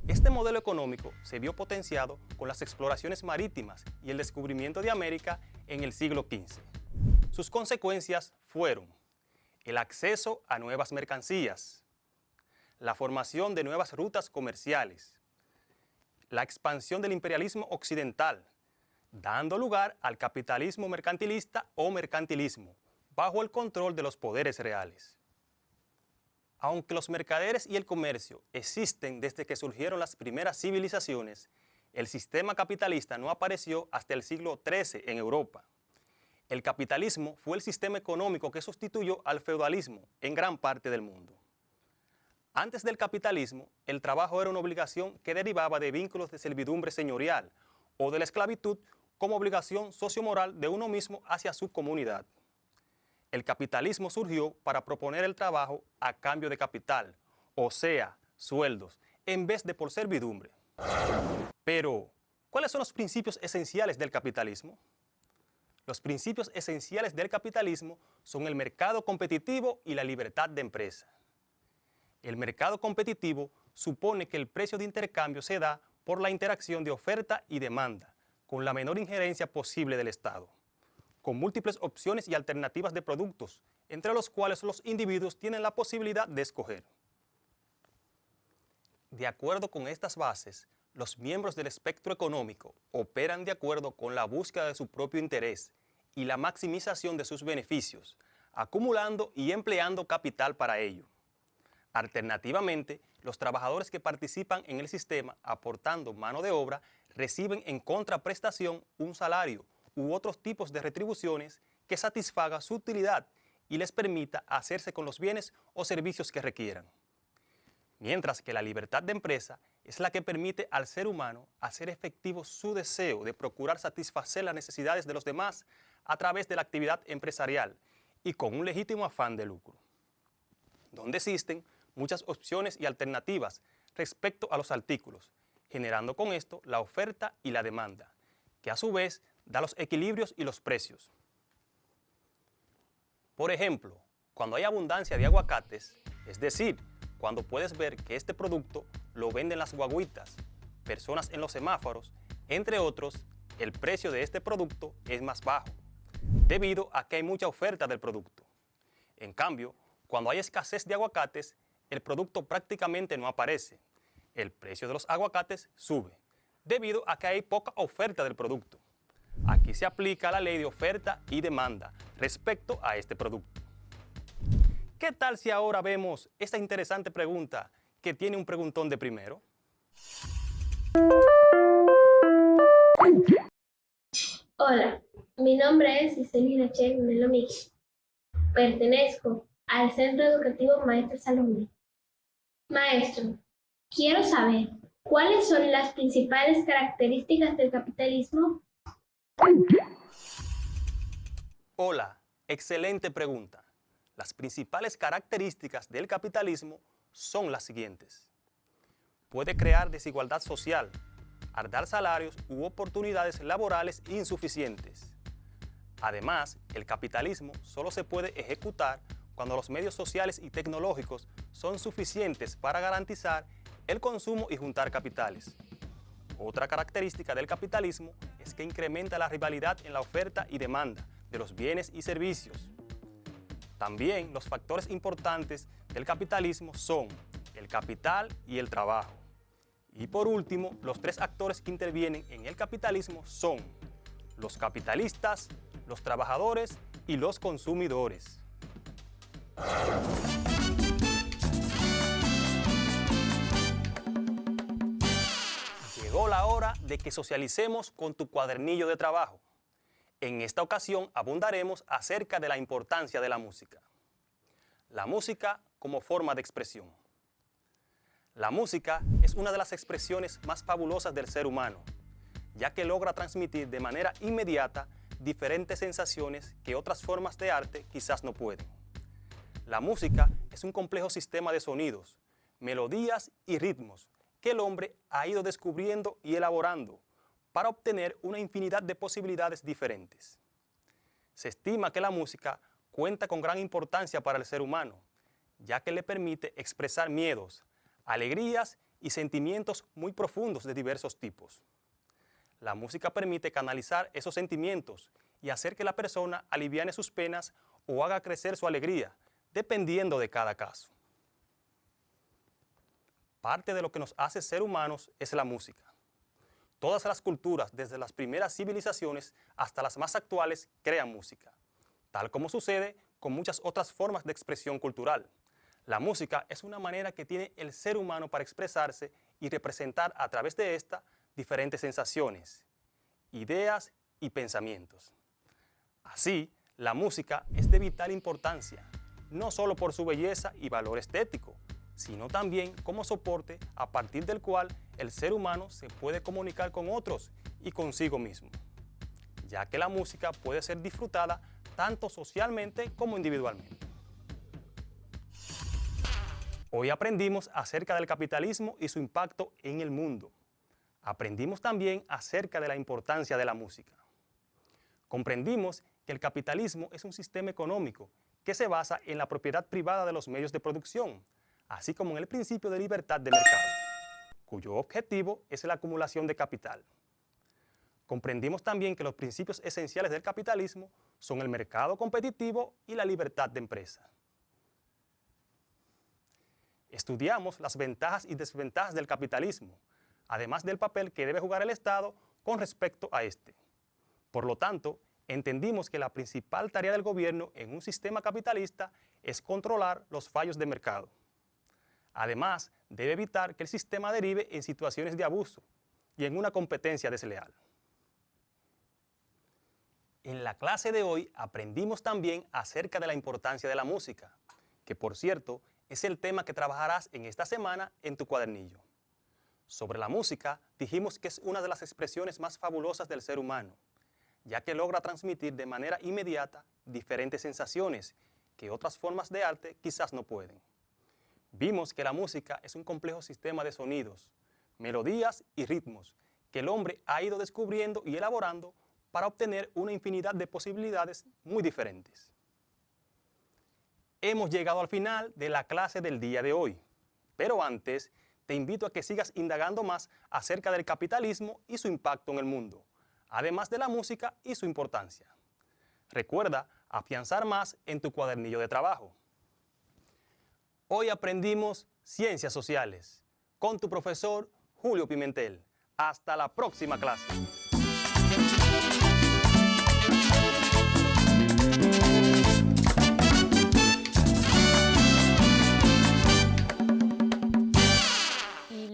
Este modelo económico se vio potenciado con las exploraciones marítimas y el descubrimiento de América en el siglo XV. Sus consecuencias fueron el acceso a nuevas mercancías, la formación de nuevas rutas comerciales, la expansión del imperialismo occidental, dando lugar al capitalismo mercantilista o mercantilismo, bajo el control de los poderes reales. Aunque los mercaderes y el comercio existen desde que surgieron las primeras civilizaciones, el sistema capitalista no apareció hasta el siglo XIII en Europa. El capitalismo fue el sistema económico que sustituyó al feudalismo en gran parte del mundo. Antes del capitalismo, el trabajo era una obligación que derivaba de vínculos de servidumbre señorial o de la esclavitud como obligación sociomoral de uno mismo hacia su comunidad. El capitalismo surgió para proponer el trabajo a cambio de capital, o sea, sueldos, en vez de por servidumbre. Pero, ¿cuáles son los principios esenciales del capitalismo? Los principios esenciales del capitalismo son el mercado competitivo y la libertad de empresa. El mercado competitivo supone que el precio de intercambio se da por la interacción de oferta y demanda, con la menor injerencia posible del Estado, con múltiples opciones y alternativas de productos, entre los cuales los individuos tienen la posibilidad de escoger. De acuerdo con estas bases, los miembros del espectro económico operan de acuerdo con la búsqueda de su propio interés y la maximización de sus beneficios, acumulando y empleando capital para ello. Alternativamente, los trabajadores que participan en el sistema aportando mano de obra reciben en contraprestación un salario u otros tipos de retribuciones que satisfaga su utilidad y les permita hacerse con los bienes o servicios que requieran. Mientras que la libertad de empresa es la que permite al ser humano hacer efectivo su deseo de procurar satisfacer las necesidades de los demás a través de la actividad empresarial y con un legítimo afán de lucro, donde existen muchas opciones y alternativas respecto a los artículos, generando con esto la oferta y la demanda, que a su vez da los equilibrios y los precios. Por ejemplo, cuando hay abundancia de aguacates, es decir, cuando puedes ver que este producto lo venden las guaguitas, personas en los semáforos, entre otros, el precio de este producto es más bajo, debido a que hay mucha oferta del producto. En cambio, cuando hay escasez de aguacates, el producto prácticamente no aparece. El precio de los aguacates sube, debido a que hay poca oferta del producto. Aquí se aplica la ley de oferta y demanda respecto a este producto. ¿Qué tal si ahora vemos esta interesante pregunta que tiene un preguntón de primero? Hola, mi nombre es Iseli Rachel Melomí. Pertenezco al Centro Educativo Maestra Salomé. Maestro, quiero saber cuáles son las principales características del capitalismo. Hola, excelente pregunta. Las principales características del capitalismo son las siguientes. Puede crear desigualdad social, al dar salarios u oportunidades laborales insuficientes. Además, el capitalismo solo se puede ejecutar cuando los medios sociales y tecnológicos son suficientes para garantizar el consumo y juntar capitales. Otra característica del capitalismo es que incrementa la rivalidad en la oferta y demanda de los bienes y servicios. También los factores importantes del capitalismo son el capital y el trabajo. Y por último, los tres actores que intervienen en el capitalismo son los capitalistas, los trabajadores y los consumidores. Llegó la hora de que socialicemos con tu cuadernillo de trabajo. En esta ocasión abundaremos acerca de la importancia de la música. La música como forma de expresión. La música es una de las expresiones más fabulosas del ser humano, ya que logra transmitir de manera inmediata diferentes sensaciones que otras formas de arte quizás no pueden. La música es un complejo sistema de sonidos, melodías y ritmos que el hombre ha ido descubriendo y elaborando para obtener una infinidad de posibilidades diferentes. Se estima que la música cuenta con gran importancia para el ser humano, ya que le permite expresar miedos, alegrías y sentimientos muy profundos de diversos tipos. La música permite canalizar esos sentimientos y hacer que la persona aliviane sus penas o haga crecer su alegría, dependiendo de cada caso. Parte de lo que nos hace ser humanos es la música. Todas las culturas, desde las primeras civilizaciones hasta las más actuales, crean música, tal como sucede con muchas otras formas de expresión cultural. La música es una manera que tiene el ser humano para expresarse y representar a través de esta diferentes sensaciones, ideas y pensamientos. Así, la música es de vital importancia, no solo por su belleza y valor estético, sino también como soporte a partir del cual el ser humano se puede comunicar con otros y consigo mismo, ya que la música puede ser disfrutada tanto socialmente como individualmente. Hoy aprendimos acerca del capitalismo y su impacto en el mundo. Aprendimos también acerca de la importancia de la música. Comprendimos que el capitalismo es un sistema económico que se basa en la propiedad privada de los medios de producción, así como en el principio de libertad de mercado, cuyo objetivo es la acumulación de capital. Comprendimos también que los principios esenciales del capitalismo son el mercado competitivo y la libertad de empresa. Estudiamos las ventajas y desventajas del capitalismo, además del papel que debe jugar el Estado con respecto a este. Por lo tanto, entendimos que la principal tarea del gobierno en un sistema capitalista es controlar los fallos de mercado. Además, debe evitar que el sistema derive en situaciones de abuso y en una competencia desleal. En la clase de hoy aprendimos también acerca de la importancia de la música, que por cierto es el tema que trabajarás en esta semana en tu cuadernillo. Sobre la música dijimos que es una de las expresiones más fabulosas del ser humano, ya que logra transmitir de manera inmediata diferentes sensaciones que otras formas de arte quizás no pueden. Vimos que la música es un complejo sistema de sonidos, melodías y ritmos que el hombre ha ido descubriendo y elaborando para obtener una infinidad de posibilidades muy diferentes. Hemos llegado al final de la clase del día de hoy, pero antes te invito a que sigas indagando más acerca del capitalismo y su impacto en el mundo, además de la música y su importancia. Recuerda afianzar más en tu cuadernillo de trabajo. Hoy aprendimos Ciencias Sociales con tu profesor Julio Pimentel. Hasta la próxima clase.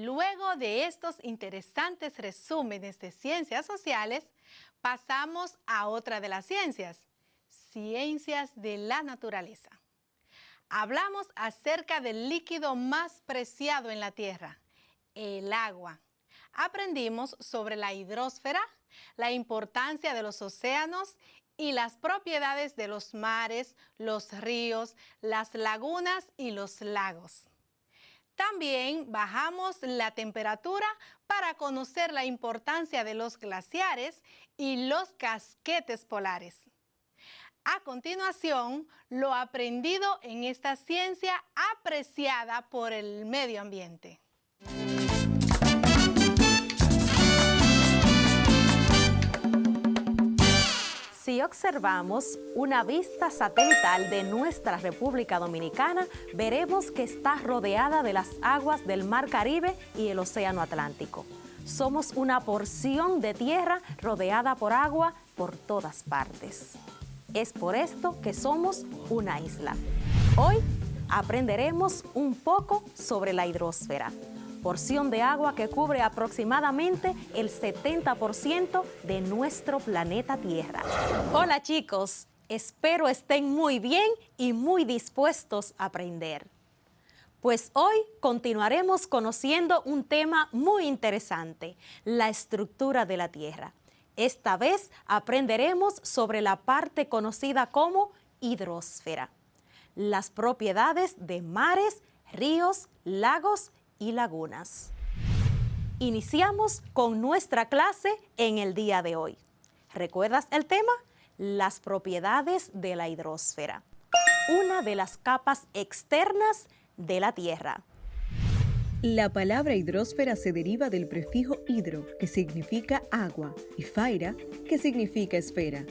Luego de estos interesantes resúmenes de ciencias sociales, pasamos a otra de las ciencias, ciencias de la naturaleza. Hablamos acerca del líquido más preciado en la Tierra, el agua. Aprendimos sobre la hidrosfera, la importancia de los océanos y las propiedades de los mares, los ríos, las lagunas y los lagos. También bajamos la temperatura para conocer la importancia de los glaciares y los casquetes polares. A continuación, lo aprendido en esta ciencia apreciada por el medio ambiente. Si observamos una vista satelital de nuestra República Dominicana, veremos que está rodeada de las aguas del Mar Caribe y el Océano Atlántico. Somos una porción de tierra rodeada por agua por todas partes. Es por esto que somos una isla. Hoy aprenderemos un poco sobre la hidrosfera, porción de agua que cubre aproximadamente el 70% de nuestro planeta Tierra. Hola chicos, Espero estén muy bien y muy dispuestos a aprender. Pues hoy continuaremos conociendo un tema muy interesante, la estructura de la Tierra. Esta vez aprenderemos sobre la parte conocida como hidrosfera, las propiedades de mares, ríos, lagos y lagunas. Iniciamos con nuestra clase en el día de hoy. ¿Recuerdas el tema? Las propiedades de la hidrosfera, una de las capas externas de la Tierra. La palabra hidrosfera se deriva del prefijo hidro, que significa agua, y faira, que significa esfera.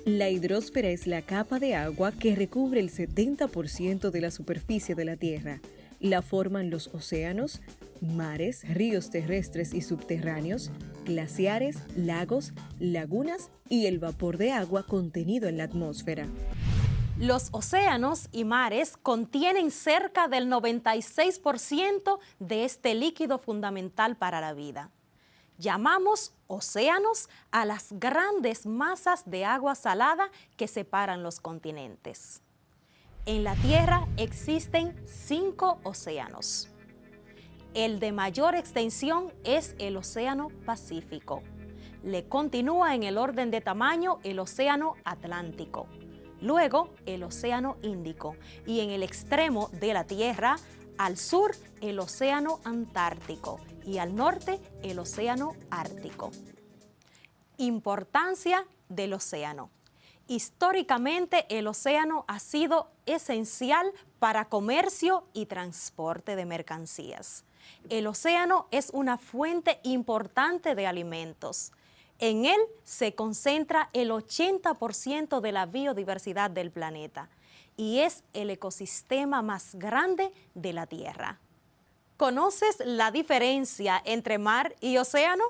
La hidrosfera es la capa de agua que recubre el 70% de la superficie de la Tierra. La forman los océanos, mares, ríos terrestres y subterráneos, glaciares, lagos, lagunas y el vapor de agua contenido en la atmósfera. Los océanos y mares contienen cerca del 96% de este líquido fundamental para la vida. Llamamos océanos a las grandes masas de agua salada que separan los continentes. En la Tierra existen 5 océanos. El de mayor extensión es el Océano Pacífico. Le continúa en el orden de tamaño el Océano Atlántico. Luego, el Océano Índico y en el extremo de la Tierra, al sur, el Océano Antártico y al norte, el Océano Ártico. Importancia del océano. Históricamente, el océano ha sido esencial para comercio y transporte de mercancías. El océano es una fuente importante de alimentos. En él se concentra el 80% de la biodiversidad del planeta y es el ecosistema más grande de la Tierra. ¿Conoces la diferencia entre mar y océano?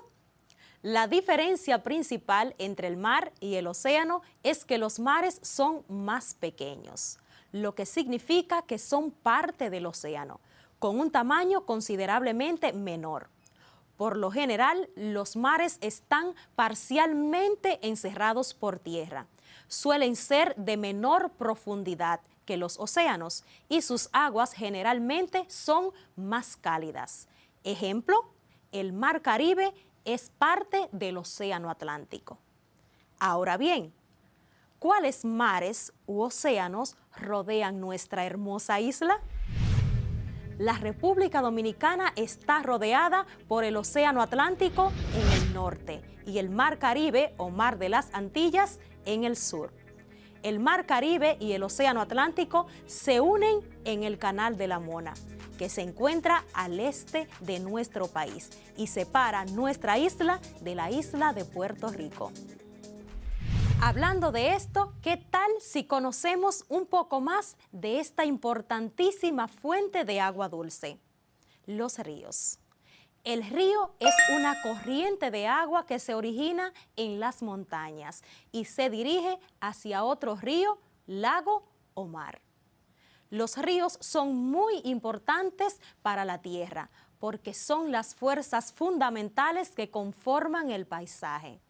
La diferencia principal entre el mar y el océano es que los mares son más pequeños, lo que significa que son parte del océano, con un tamaño considerablemente menor. Por lo general, los mares están parcialmente encerrados por tierra. Suelen ser de menor profundidad que los océanos y sus aguas generalmente son más cálidas. Ejemplo, el Mar Caribe es parte del Océano Atlántico. Ahora bien, ¿cuáles mares u océanos rodean nuestra hermosa isla? La República Dominicana está rodeada por el Océano Atlántico en el norte y el Mar Caribe o Mar de las Antillas en el sur. El Mar Caribe y el Océano Atlántico se unen en el Canal de la Mona, que se encuentra al este de nuestro país y separa nuestra isla de la isla de Puerto Rico. Hablando de esto, ¿qué tal si conocemos un poco más de esta importantísima fuente de agua dulce? Los ríos. El río es una corriente de agua que se origina en las montañas y se dirige hacia otro río, lago o mar. Los ríos son muy importantes para la tierra porque son las fuerzas fundamentales que conforman el paisaje.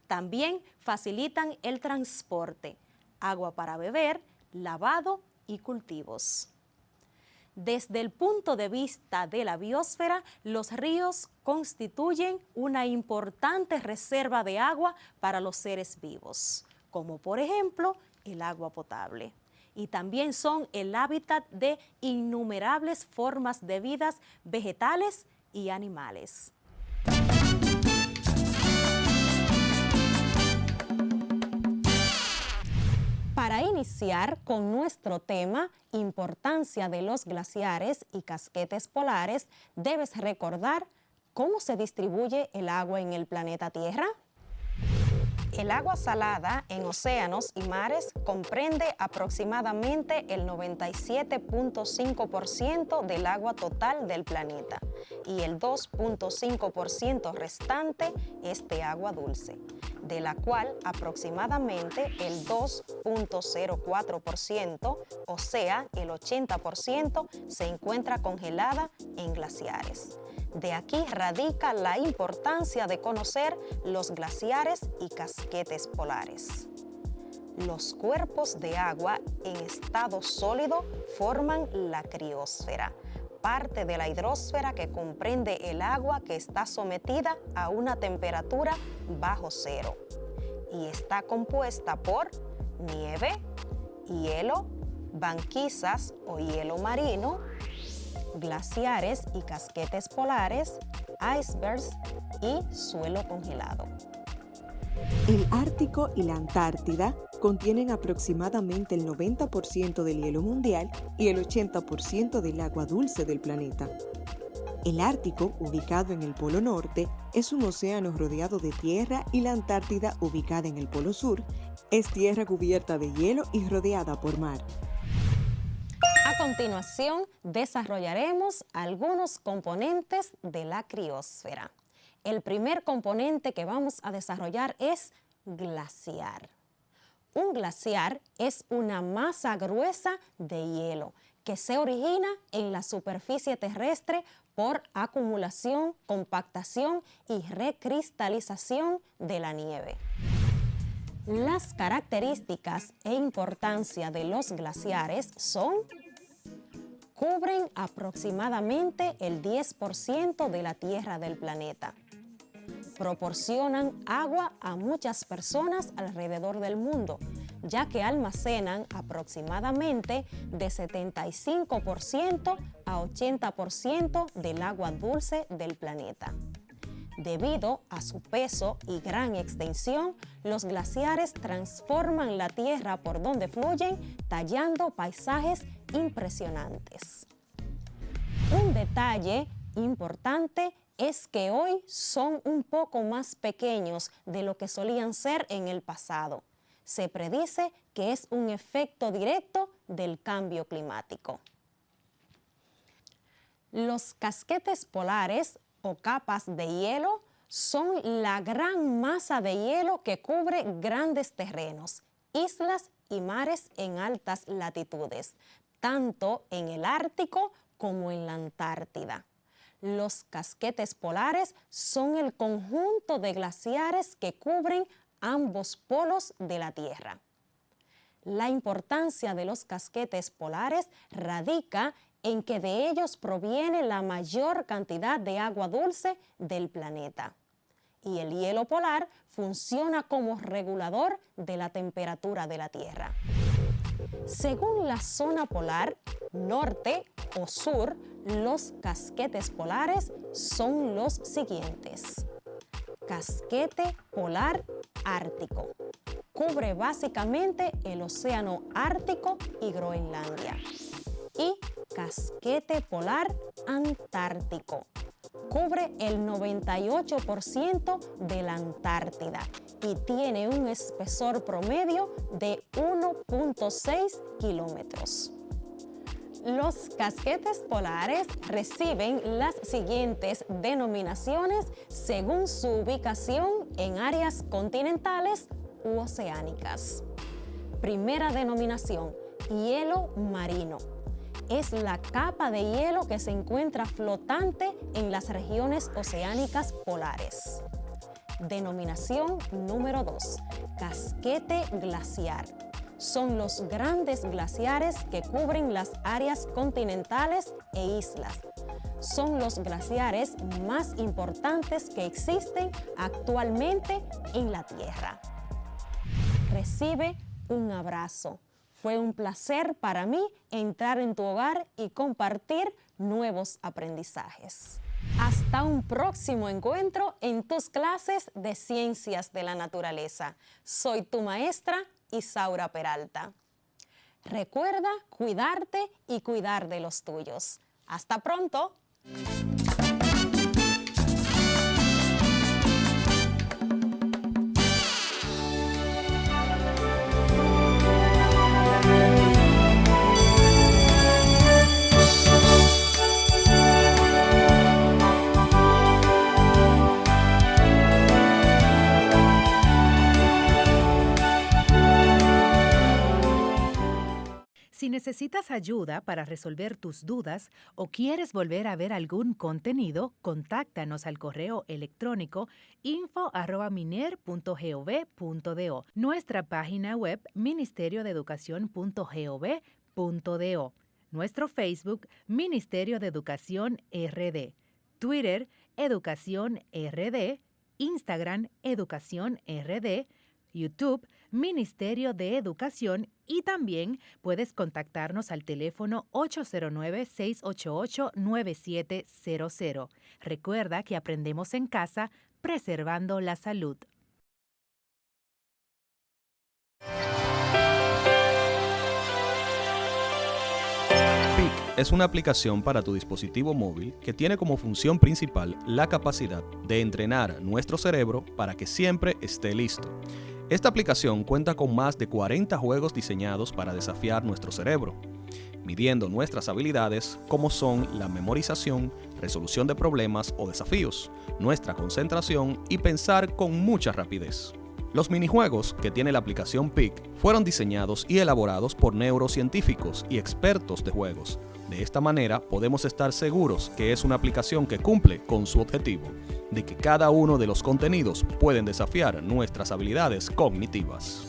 También facilitan el transporte, agua para beber, lavado y cultivos. Desde el punto de vista de la biosfera, los ríos constituyen una importante reserva de agua para los seres vivos, como por ejemplo el agua potable. Y también son el hábitat de innumerables formas de vidas vegetales y animales. Para iniciar con nuestro tema, importancia de los glaciares y casquetes polares, debes recordar cómo se distribuye el agua en el planeta Tierra. El agua salada en océanos y mares comprende aproximadamente el 97.5% del agua total del planeta y el 2.5% restante es de agua dulce, de la cual aproximadamente el 2.04%, o sea, el 80%, se encuentra congelada en glaciares. De aquí radica la importancia de conocer los glaciares y casquetes polares. Los cuerpos de agua en estado sólido forman la criosfera, parte de la hidrosfera que comprende el agua que está sometida a una temperatura bajo cero y está compuesta por nieve, hielo, banquisas o hielo marino, glaciares y casquetes polares, icebergs y suelo congelado. El Ártico y la Antártida contienen aproximadamente el 90% del hielo mundial y el 80% del agua dulce del planeta. El Ártico, ubicado en el Polo Norte, es un océano rodeado de tierra y la Antártida, ubicada en el Polo Sur, es tierra cubierta de hielo y rodeada por mar. A continuación, desarrollaremos algunos componentes de la criosfera. El primer componente que vamos a desarrollar es glaciar. Un glaciar es una masa gruesa de hielo que se origina en la superficie terrestre por acumulación, compactación y recristalización de la nieve. Las características e importancia de los glaciares son: cubren aproximadamente el 10% de la tierra del planeta. Proporcionan agua a muchas personas alrededor del mundo, ya que almacenan aproximadamente de 75% a 80% del agua dulce del planeta. Debido a su peso y gran extensión, los glaciares transforman la tierra por donde fluyen, tallando paisajes impresionantes. Un detalle importante es que hoy son un poco más pequeños de lo que solían ser en el pasado. Se predice que es un efecto directo del cambio climático. Los casquetes polares o capas de hielo son la gran masa de hielo que cubre grandes terrenos, islas y mares en altas latitudes, tanto en el Ártico como en la Antártida. Los casquetes polares son el conjunto de glaciares que cubren ambos polos de la Tierra. La importancia de los casquetes polares radica en que de ellos proviene la mayor cantidad de agua dulce del planeta. Y el hielo polar funciona como regulador de la temperatura de la Tierra. Según la zona polar, norte o sur, los casquetes polares son los siguientes. Casquete polar ártico. Cubre básicamente el océano Ártico y Groenlandia. Y casquete polar antártico. Cubre el 98% de la Antártida y tiene un espesor promedio de 1.6 kilómetros. Los casquetes polares reciben las siguientes denominaciones según su ubicación en áreas continentales u oceánicas. Primera denominación, hielo marino. Es la capa de hielo que se encuentra flotante en las regiones oceánicas polares. Denominación número 2, casquete glaciar. Son los grandes glaciares que cubren las áreas continentales e islas. Son los glaciares más importantes que existen actualmente en la Tierra. Recibe un abrazo. Fue un placer para mí entrar en tu hogar y compartir nuevos aprendizajes. Hasta un próximo encuentro en tus clases de Ciencias de la Naturaleza. Soy tu maestra, Isaura Peralta. Recuerda cuidarte y cuidar de los tuyos. ¡Hasta pronto! Si necesitas ayuda para resolver tus dudas o quieres volver a ver algún contenido, contáctanos al correo electrónico info@miner.gov.do, nuestra página web ministeriodeeducacion.gov.do, nuestro Facebook Ministerio de Educación RD, Twitter Educación RD, Instagram Educación RD, YouTube Ministerio de Educación y también puedes contactarnos al teléfono 809-688-9700. Recuerda que aprendemos en casa preservando la salud. PIC es una aplicación para tu dispositivo móvil que tiene como función principal la capacidad de entrenar nuestro cerebro para que siempre esté listo. Esta aplicación cuenta con más de 40 juegos diseñados para desafiar nuestro cerebro, midiendo nuestras habilidades como son la memorización, resolución de problemas o desafíos, nuestra concentración y pensar con mucha rapidez. Los minijuegos que tiene la aplicación PIC fueron diseñados y elaborados por neurocientíficos y expertos de juegos. De esta manera podemos estar seguros que es una aplicación que cumple con su objetivo, de que cada uno de los contenidos pueden desafiar nuestras habilidades cognitivas.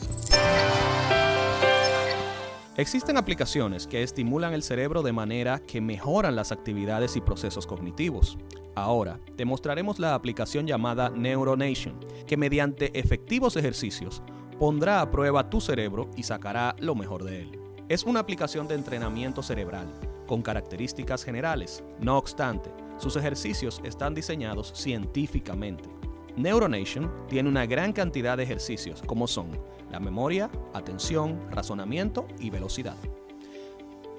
Existen aplicaciones que estimulan el cerebro de manera que mejoran las actividades y procesos cognitivos. Ahora, te mostraremos la aplicación llamada Neuronation, que mediante efectivos ejercicios pondrá a prueba tu cerebro y sacará lo mejor de él. Es una aplicación de entrenamiento cerebral, con características generales. No obstante, sus ejercicios están diseñados científicamente. Neuronation tiene una gran cantidad de ejercicios como son la memoria, atención, razonamiento y velocidad.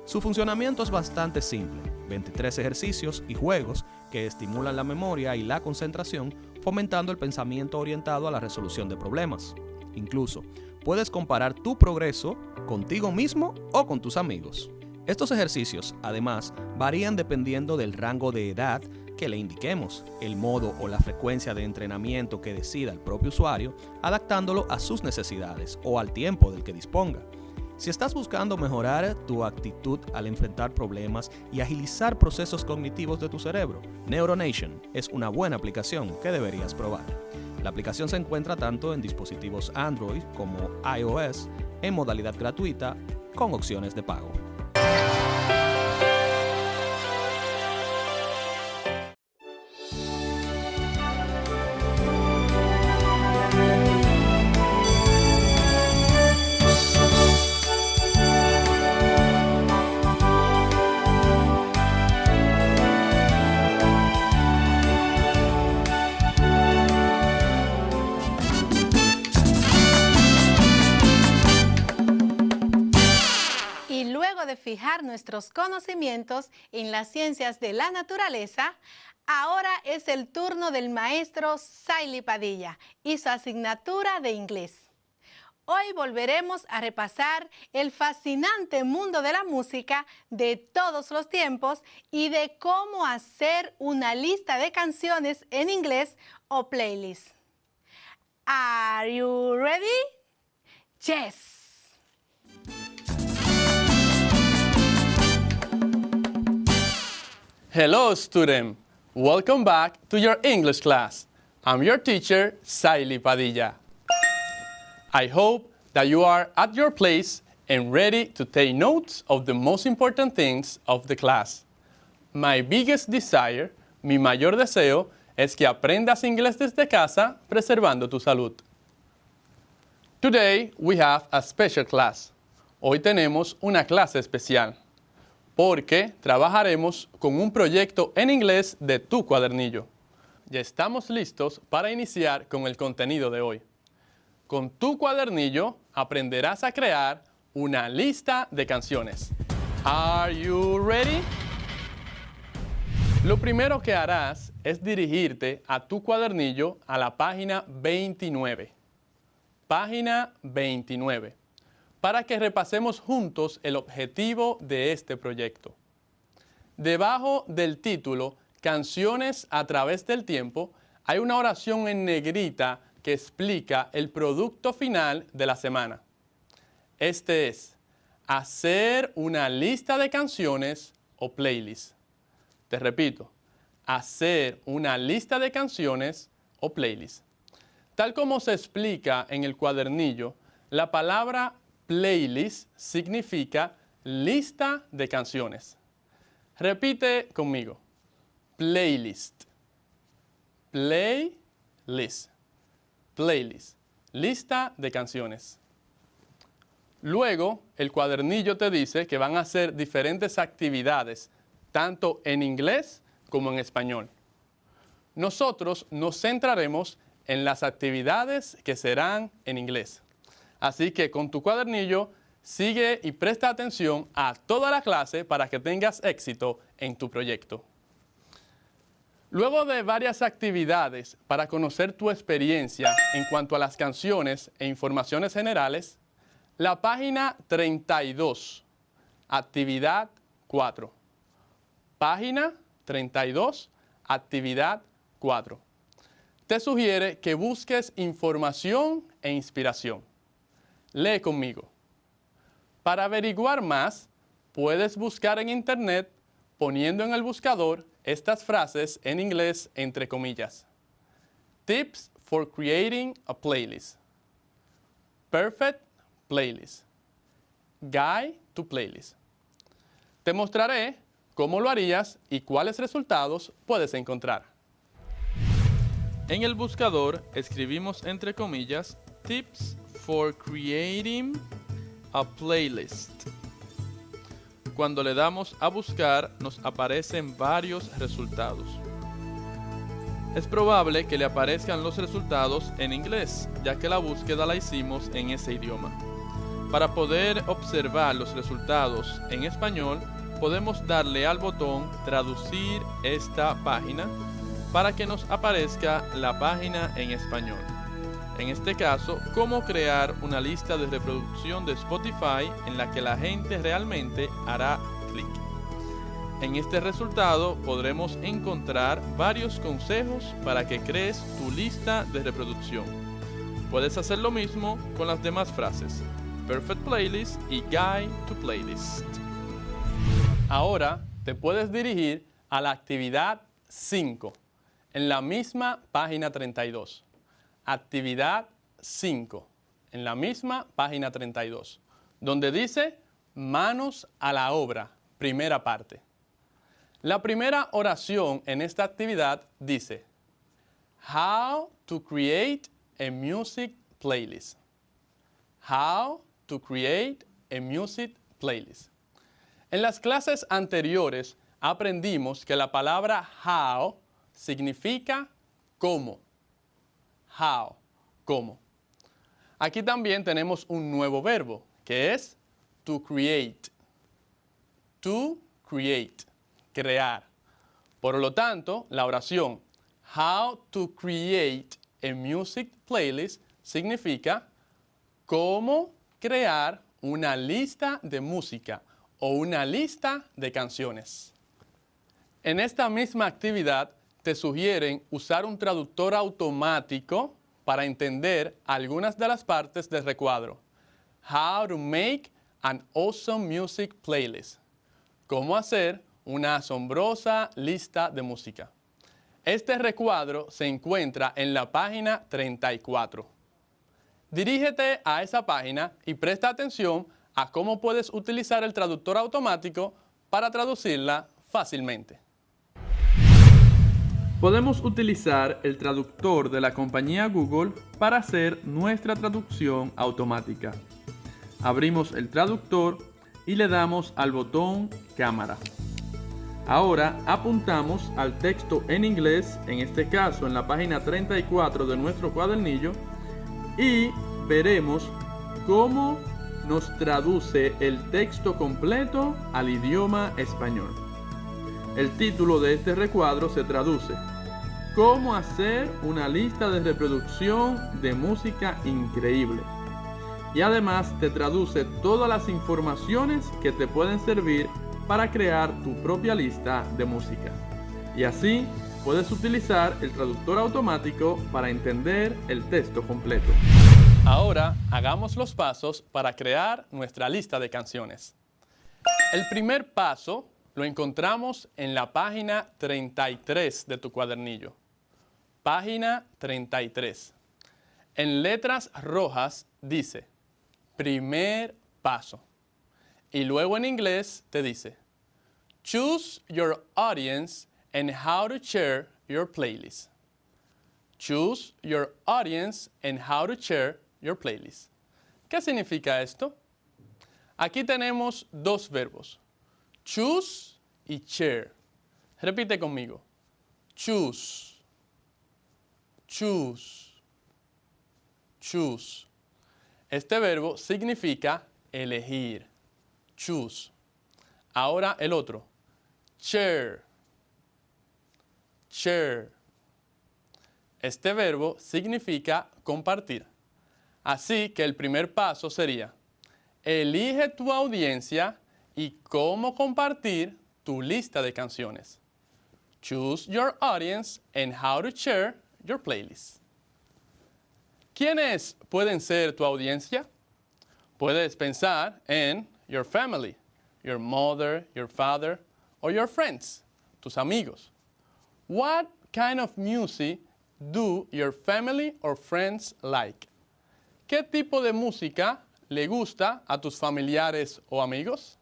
Su funcionamiento es bastante simple, 23 ejercicios y juegos que estimulan la memoria y la concentración, fomentando el pensamiento orientado a la resolución de problemas. Incluso, puedes comparar tu progreso contigo mismo o con tus amigos. Estos ejercicios, además, varían dependiendo del rango de edad que le indiquemos, el modo o la frecuencia de entrenamiento que decida el propio usuario, adaptándolo a sus necesidades o al tiempo del que disponga. Si estás buscando mejorar tu actitud al enfrentar problemas y agilizar procesos cognitivos de tu cerebro, Neuronation es una buena aplicación que deberías probar. La aplicación se encuentra tanto en dispositivos Android como iOS en modalidad gratuita con opciones de pago. De fijar nuestros conocimientos en las ciencias de la naturaleza, ahora es el turno del maestro Saily Padilla y su asignatura de inglés. Hoy volveremos a repasar el fascinante mundo de la música de todos los tiempos y de cómo hacer una lista de canciones en inglés o playlist. Are you ready? Yes! Hello, student. Welcome back to your English class. I'm your teacher, Saily Padilla. I hope that you are at your place and ready to take notes of the most important things of the class. My biggest desire, mi mayor deseo, es que aprendas inglés desde casa, preservando tu salud. Today, we have a special class. Hoy tenemos una clase especial, porque trabajaremos con un proyecto en inglés de tu cuadernillo. Ya estamos listos para iniciar con el contenido de hoy. Con tu cuadernillo aprenderás a crear una lista de canciones. Are you ready? Lo primero que harás es dirigirte a tu cuadernillo a la página 29. Página 29. Para que repasemos juntos el objetivo de este proyecto. Debajo del título Canciones a través del tiempo, hay una oración en negrita que explica el producto final de la semana. Este es: hacer una lista de canciones o playlist. Te repito, hacer una lista de canciones o playlist. Tal como se explica en el cuadernillo, la palabra playlist significa lista de canciones. Repite conmigo. Playlist. Playlist. Playlist. Lista de canciones. Luego, el cuadernillo te dice que van a hacer diferentes actividades, tanto en inglés como en español. Nosotros nos centraremos en las actividades que serán en inglés. Así que con tu cuadernillo, sigue y presta atención a toda la clase para que tengas éxito en tu proyecto. Luego de varias actividades para conocer tu experiencia en cuanto a las canciones e informaciones generales, la página 32, actividad 4. Página 32, actividad 4. Te sugiere que busques información e inspiración. Lee conmigo. Para averiguar más, puedes buscar en Internet poniendo en el buscador estas frases en inglés entre comillas. Tips for creating a playlist. Perfect playlist. Guide to playlist. Te mostraré cómo lo harías y cuáles resultados puedes encontrar. En el buscador escribimos entre comillas Tips for creating a playlist. Cuando le damos a buscar, nos aparecen varios resultados. Es probable que le aparezcan los resultados en inglés, ya que la búsqueda la hicimos en ese idioma. Para poder observar los resultados en español, podemos darle al botón Traducir esta página para que nos aparezca la página en español. En este caso, cómo crear una lista de reproducción de Spotify en la que la gente realmente hará clic. En este resultado podremos encontrar varios consejos para que crees tu lista de reproducción. Puedes hacer lo mismo con las demás frases, Perfect Playlist y Guide to Playlist. Ahora te puedes dirigir a la actividad 5 en la misma página 32. Actividad 5, en la misma página 32, donde dice manos a la obra, primera parte. La primera oración en esta actividad dice How to create a music playlist. How to create a music playlist. En las clases anteriores aprendimos que la palabra how significa cómo. How, cómo. Aquí también tenemos un nuevo verbo, que es to create. To create, crear. Por lo tanto, la oración how to create a music playlist significa cómo crear una lista de música o una lista de canciones. En esta misma actividad, te sugieren usar un traductor automático para entender algunas de las partes del recuadro. How to make an awesome music playlist. Cómo hacer una asombrosa lista de música. Este recuadro se encuentra en la página 34. Dirígete a esa página y presta atención a cómo puedes utilizar el traductor automático para traducirla fácilmente. Podemos utilizar el traductor de la compañía Google para hacer nuestra traducción automática. Abrimos el traductor y le damos al botón Cámara. Ahora apuntamos al texto en inglés, en este caso en la página 34 de nuestro cuadernillo, y veremos cómo nos traduce el texto completo al idioma español. El título de este recuadro se traduce ¿Cómo hacer una lista de reproducción de música increíble? Y además te traduce todas las informaciones que te pueden servir para crear tu propia lista de música. Y así puedes utilizar el traductor automático para entender el texto completo. Ahora hagamos los pasos para crear nuestra lista de canciones. El primer paso lo encontramos en la página 33 de tu cuadernillo. Página 33. En letras rojas dice, primer paso. Y luego en inglés te dice, choose your audience and how to share your playlist. Choose your audience and how to share your playlist. ¿Qué significa esto? Aquí tenemos dos verbos, choose y share. Repite conmigo, choose, choose, choose. Este verbo significa elegir, choose. Ahora el otro, share, share. Este verbo significa compartir. Así que el primer paso sería, elige tu audiencia y cómo compartir tu lista de canciones. Choose your audience and how to share your playlist. ¿Quiénes pueden ser tu audiencia? Puedes pensar en your family, your mother, your father, or your friends, tus amigos. What kind of music do your family or friends like? ¿Qué tipo de música le gusta a tus familiares o amigos?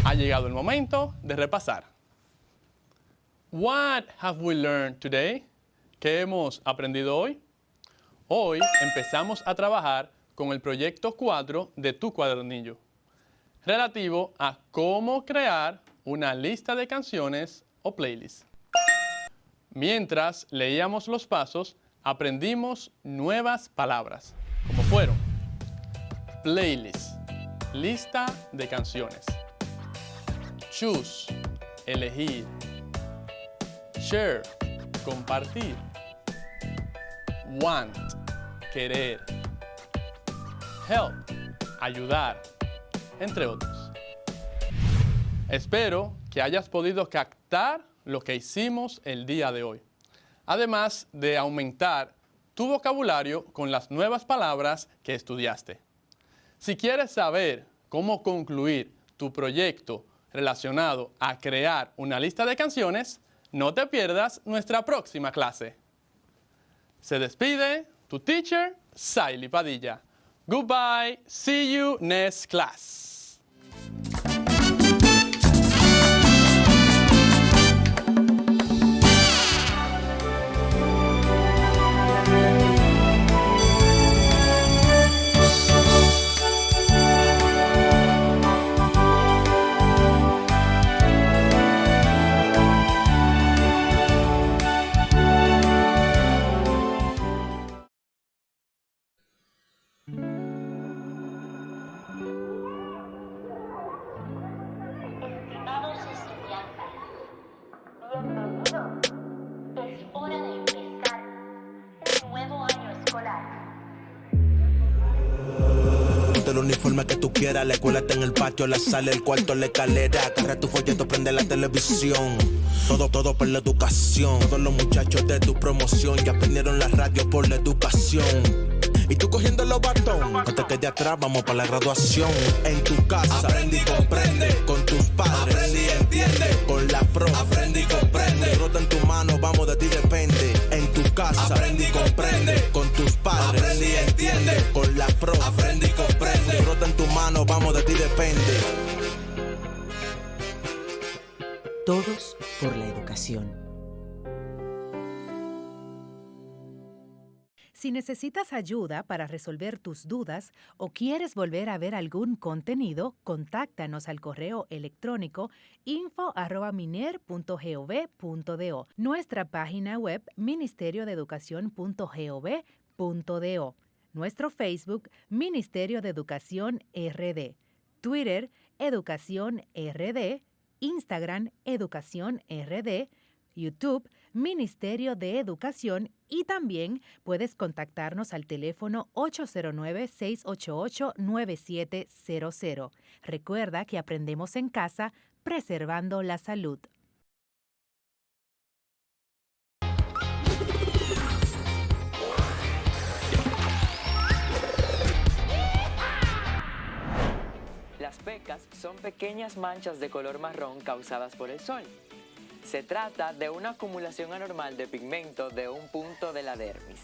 Ha llegado el momento de repasar. What have we learned today? ¿Qué hemos aprendido hoy? Hoy empezamos a trabajar con el proyecto 4 de tu cuadernillo, relativo a cómo crear una lista de canciones o playlist. Mientras leíamos los pasos, aprendimos nuevas palabras, como fueron playlist, lista de canciones, choose, elegir, share, compartir, want, querer, help, ayudar, entre otros. Espero que hayas podido captar lo que hicimos el día de hoy, además de aumentar tu vocabulario con las nuevas palabras que estudiaste. Si quieres saber cómo concluir tu proyecto relacionado a crear una lista de canciones, no te pierdas nuestra próxima clase. Se despide tu teacher, Saily Padilla. Goodbye. See you next class. El uniforme que tú quieras, la escuela está en el patio, la sala, el cuarto, la escalera. Agarra tu folleto, prende la televisión. Todo por la educación. Todos los muchachos de tu promoción ya aprendieron la radio por la educación. Y tú cogiendo los bastones, no te quedes atrás, vamos para la graduación. En tu casa, aprende y comprende. Con tus padres, aprende y entiende. Con la pro, aprende y comprende. Rota en tu mano, vamos, de ti depende. En tu casa, aprende y comprende. Con tus padres, aprende y entiende. Con la pro, aprende y comprende. Rota en tu mano, vamos, de ti depende. Todos por la educación. Si necesitas ayuda para resolver tus dudas o quieres volver a ver algún contenido, contáctanos al correo electrónico info@miner.gov.do, nuestra página web ministeriodeeducacion.gov.do, nuestro Facebook Ministerio de Educación RD, Twitter Educación RD, Instagram Educación RD, YouTube Ministerio de Educación, y también puedes contactarnos al teléfono 809-688-9700. Recuerda que aprendemos en casa, preservando la salud. pecas son pequeñas manchas de color marrón causadas por el sol. Se trata de una acumulación anormal de pigmento de un punto de la dermis.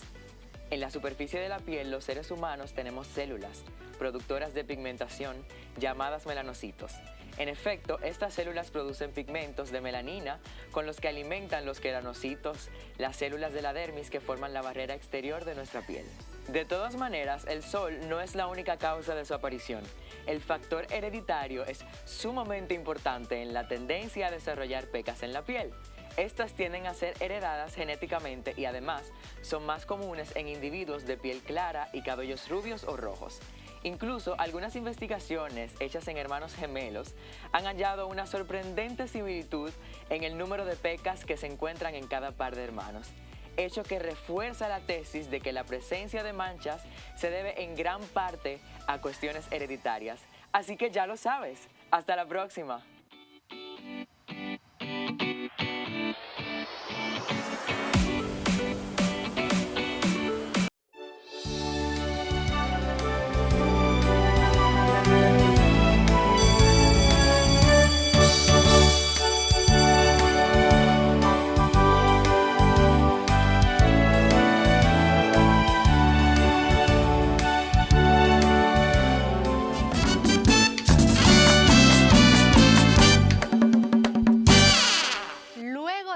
En la superficie de la piel, los seres humanos tenemos células productoras de pigmentación llamadas melanocitos. En efecto, estas células producen pigmentos de melanina con los que alimentan los keranocitos, las células de la dermis que forman la barrera exterior de nuestra piel. De todas maneras, el sol no es la única causa de su aparición. El factor hereditario es sumamente importante en la tendencia a desarrollar pecas en la piel. Estas tienden a ser heredadas genéticamente y además son más comunes en individuos de piel clara y cabellos rubios o rojos. Incluso algunas investigaciones hechas en hermanos gemelos han hallado una sorprendente similitud en el número de pecas que se encuentran en cada par de hermanos, hecho que refuerza la tesis de que la presencia de manchas se debe en gran parte a cuestiones hereditarias. Así que ya lo sabes. Hasta la próxima.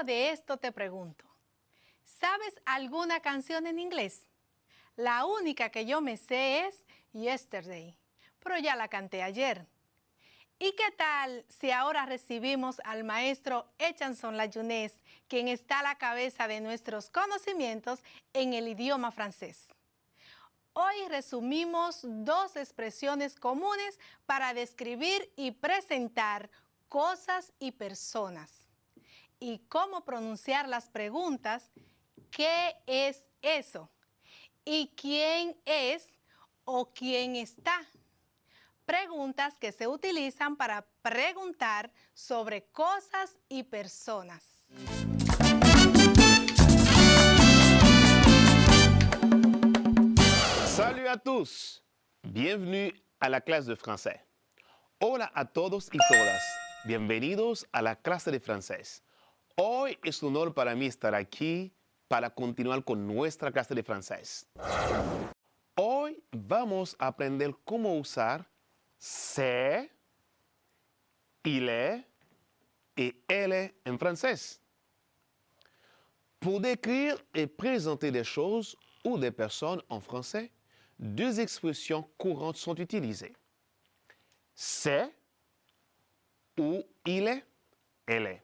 De esto te pregunto, ¿sabes alguna canción en inglés? La única que yo me sé es Yesterday, pero ya la canté ayer. ¿Y qué tal si ahora recibimos al maestro Echanson Layunés, quien está a la cabeza de nuestros conocimientos en el idioma francés? Hoy resumimos dos expresiones comunes para describir y presentar cosas y personas. Y cómo pronunciar las preguntas, ¿qué es eso? ¿Y quién es o quién está? Preguntas que se utilizan para preguntar sobre cosas y personas. Salut à tous! Bienvenue à la clase de français. Hola a todos y todas. Bienvenidos a la clase de francés. Hoy es un honor para mí estar aquí para continuar con nuestra clase de francés. Hoy vamos a aprender cómo usar c'est, il est et elle est en français. Pour décrire et présenter des choses ou des personnes en français, deux expressions courantes sont utilisées. C'est ou il est, elle est.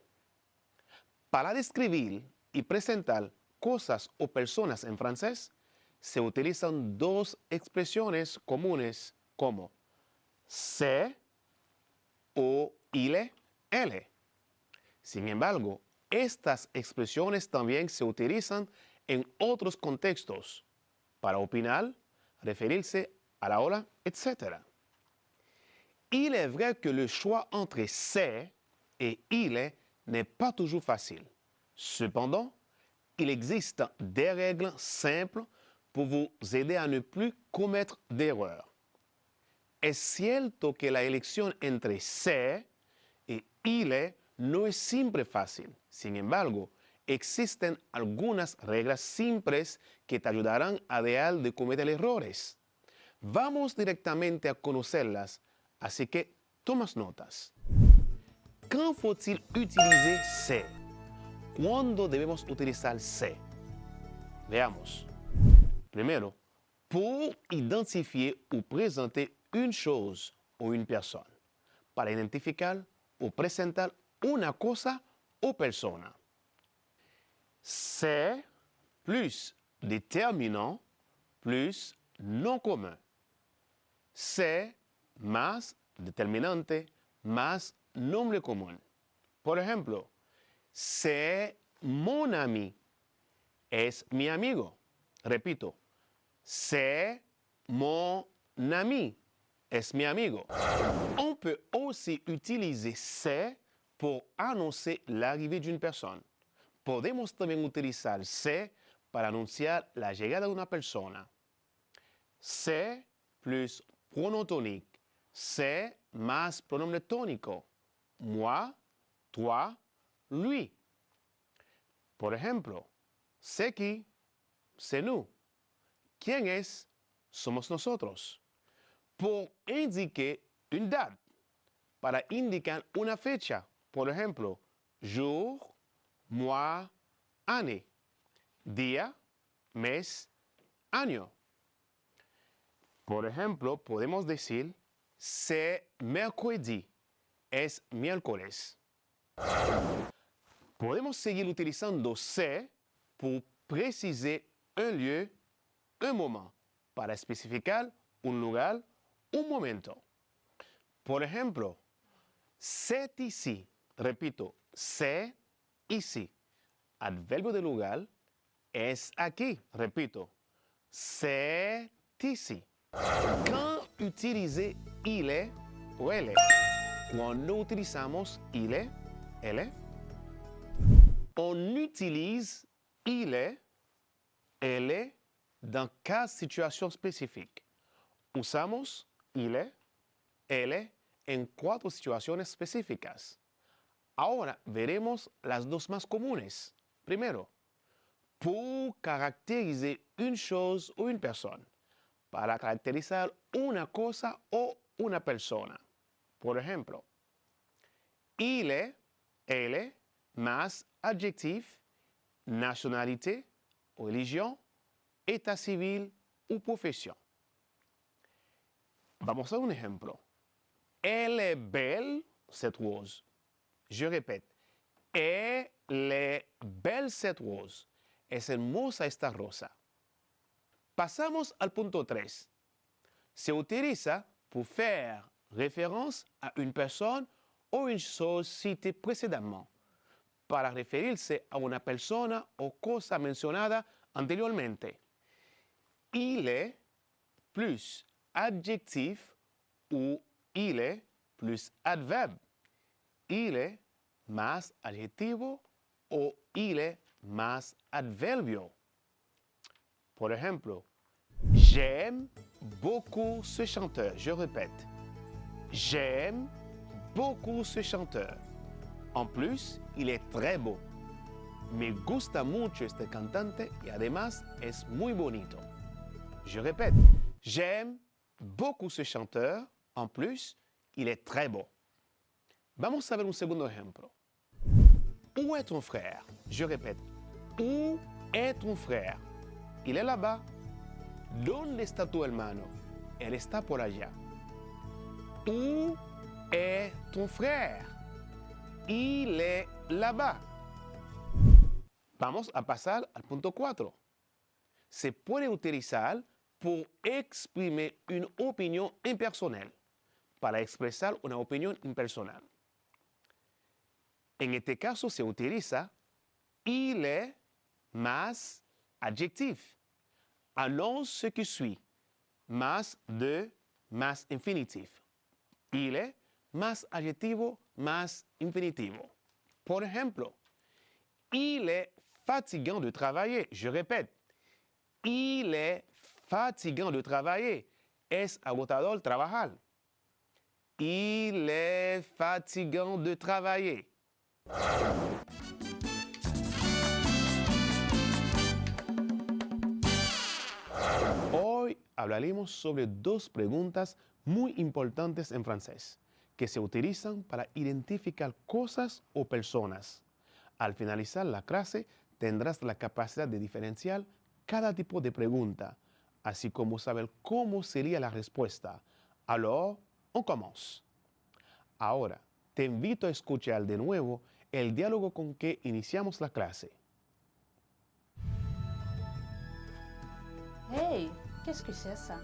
Para describir y presentar cosas o personas en francés, se utilizan dos expresiones comunes como c'est o il est, elle est. Sin embargo, estas expresiones también se utilizan en otros contextos para opinar, referirse a la hora, etc. Il est vrai que le choix entre c'est et il est n'est pas toujours facile. Cependant, il existe des règles simples pour vous aider à ne plus commettre d'erreurs. Es cierto que la elección entre c'est y il est no es siempre fácil. Sin embargo, existen algunas reglas simples que te ayudarán a dejar de cometer errores. Vamos directamente a conocerlas, así que tomas notas. Quand faut-il utiliser c'est? ¿Cuándo debemos utilizar c'est? Veamos. Primero, pour identifier ou présenter une chose ou une personne. Para identificar o presentar una cosa o persona. C'est plus déterminant plus nom commun. C'est más determinante más nombre común. Por ejemplo, c'est mon ami. Es mi amigo. Repito, c'est mon ami. Es mi amigo. On peut aussi utiliser c'est pour annoncer l'arrivée d'une personne. Podemos también utilizar c'est para anunciar la llegada de una persona. C'est plus pronom tonique c'est más pronombre tónico. Moi, toi, lui. Por ejemplo, c'est qui, c'est nous. ¿Quién es? Somos nosotros. Pour indiquer une date, para indicar una fecha. Por ejemplo, jour, mois, année. Día, mes, año. Por ejemplo, podemos decir, c'est mercredi, es miércoles. Podemos seguir utilizando c'est pour préciser un lieu, un moment, para especificar un lugar, un momento. Por ejemplo, c'est ici. Repito, c'est ici. Adverbio de lugar, es aquí. Repito, c'est ici. Quand utiliser il est ou elle est? Cuando utilizamos il est, elle est, on utilise il est, elle est dans 4 situations spécifiques. Usamos il est, elle est en 4 situaciones específicas. Ahora veremos las dos más comunes. Primero, pour caractériser une chose ou une personne. Para caracterizar una cosa o una persona. Por ejemplo, il est, elle est, más adjectif, nationalité, religion, état civil ou profession. Vamos a un ejemplo. Elle est belle, cette rose. Je répète, elle est belle, cette rose. Es hermosa esta rosa. Pasamos al punto 3. Se utiliza pour faire référence à une personne ou une chose citée précédemment, para referirse a una persona o cosa mencionada anteriormente. Il est plus adjectif ou il est plus adverbe. Il est más adjetivo o il est más adverbio. Por ejemplo, j'aime beaucoup ce chanteur. Je répète, j'aime beaucoup ce chanteur. En plus, il est très beau. Me gusta mucho este cantante y además es muy bonito. Je répète, j'aime beaucoup ce chanteur. En plus, il est très beau. Vamos a ver un segundo ejemplo. Où est ton frère? Je répète, où est ton frère? Il est là-bas. ¿Dónde está tu hermano? Él está por allá. Où est ton frère? Il est là-bas. Vamos a pasar al punto 4. Se puede utilizar pour exprimer une opinion impersonnelle, para expresar una opinión impersonal. En este caso se utiliza il est más adjectif, annonce ce qui suit, más de, más infinitif. Il est más adjetivo, más infinitivo. Por ejemplo, il est fatigant de travailler. Je répète, il est fatigant de travailler. Es agotador trabajar. Il est fatigant de travailler. Hoy hablaremos sobre 2 preguntas muy importantes en francés que se utilizan para identificar cosas o personas. Al finalizar la clase tendrás la capacidad de diferenciar cada tipo de pregunta, así como saber cómo sería la respuesta. Alors, on commence. Ahora, te invito a escuchar de nuevo el diálogo con que iniciamos la clase. Hey, qu'est-ce que c'est ça?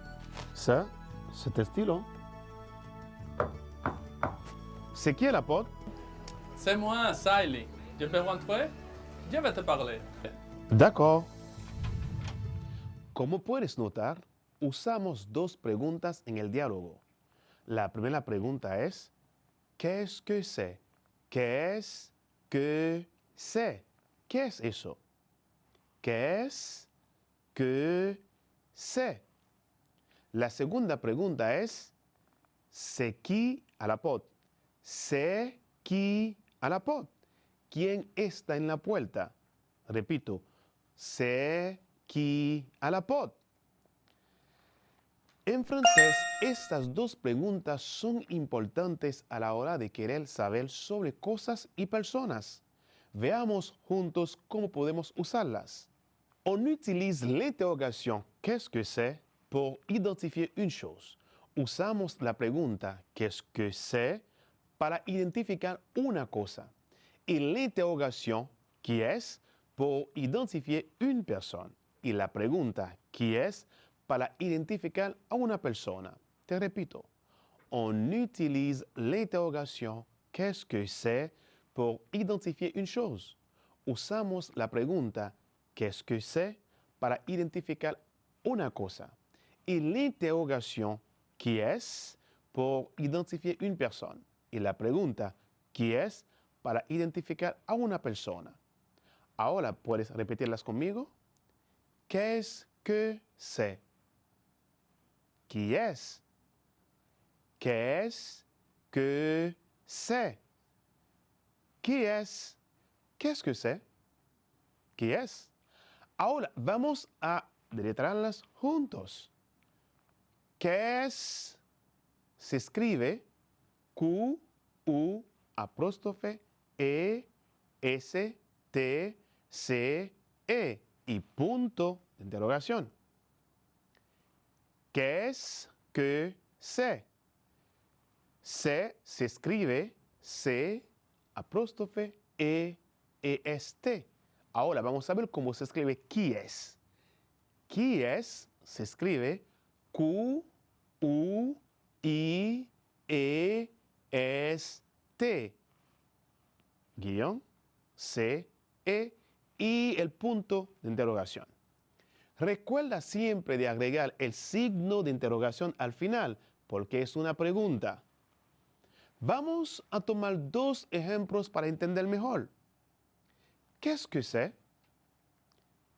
Ça, c'est un stylo. C'est qui la porte? C'est moi, Siley. Je peux rentrer? Je vais te parler. D'accord. Como puedes notar, usamos 2 preguntas en el diálogo. La primera pregunta es, ¿qu'est-ce que c'est? ¿Qu'est-ce que c'est? ¿Qué es eso? ¿Qu'est-ce que c'est? La segunda pregunta es, C'est qui à la porte? C'est qui à la porte? ¿Quién está en la puerta? Repito, c'est qui à la porte? En francés, estas dos preguntas son importantes a la hora de querer saber sobre cosas y personas. Veamos juntos cómo podemos usarlas. On utilise l'interrogation «Qu'est-ce que c'est?» pour identifier une chose. Usamos la pregunta «Qu'est-ce que c'est?» para identificar una cosa. Y l'interrogation «Qui est?» pour identifier une personne. Y la pregunta «Qui est?» para identificar a una persona. Te repito, on utilise l'interrogation «Qu'est-ce que c'est?» pour identifier une chose. Usamos la pregunta «Qu'est-ce que c'est?» para identificar una cosa. Y l'interrogation «Qui est?» pour identifier une personne. Y la pregunta «Qui est?» para identificar a una persona. Ahora, ¿puedes repetirlas conmigo? Qu'est-ce que c'est? Qui est? Qu'est-ce que c'est? Qui est? Qu'est-ce que c'est? Qui est? Ahora vamos a deletrearlas juntos. Qu'est-ce se escribe Q, U, apóstrofe, E, S, T, C, E y punto de interrogación. Qu'est-ce que c'est? Se escribe C, apóstrofe, E, E-S-T. Ahora vamos a ver cómo se escribe qui est. Qui est se escribe Q, U, I, E, S-T. Guión, C, E y el punto de interrogación. Recuerda siempre de agregar el signo de interrogación al final, porque es una pregunta. Vamos a tomar dos ejemplos para entender mejor. Qu'est-ce que c'est?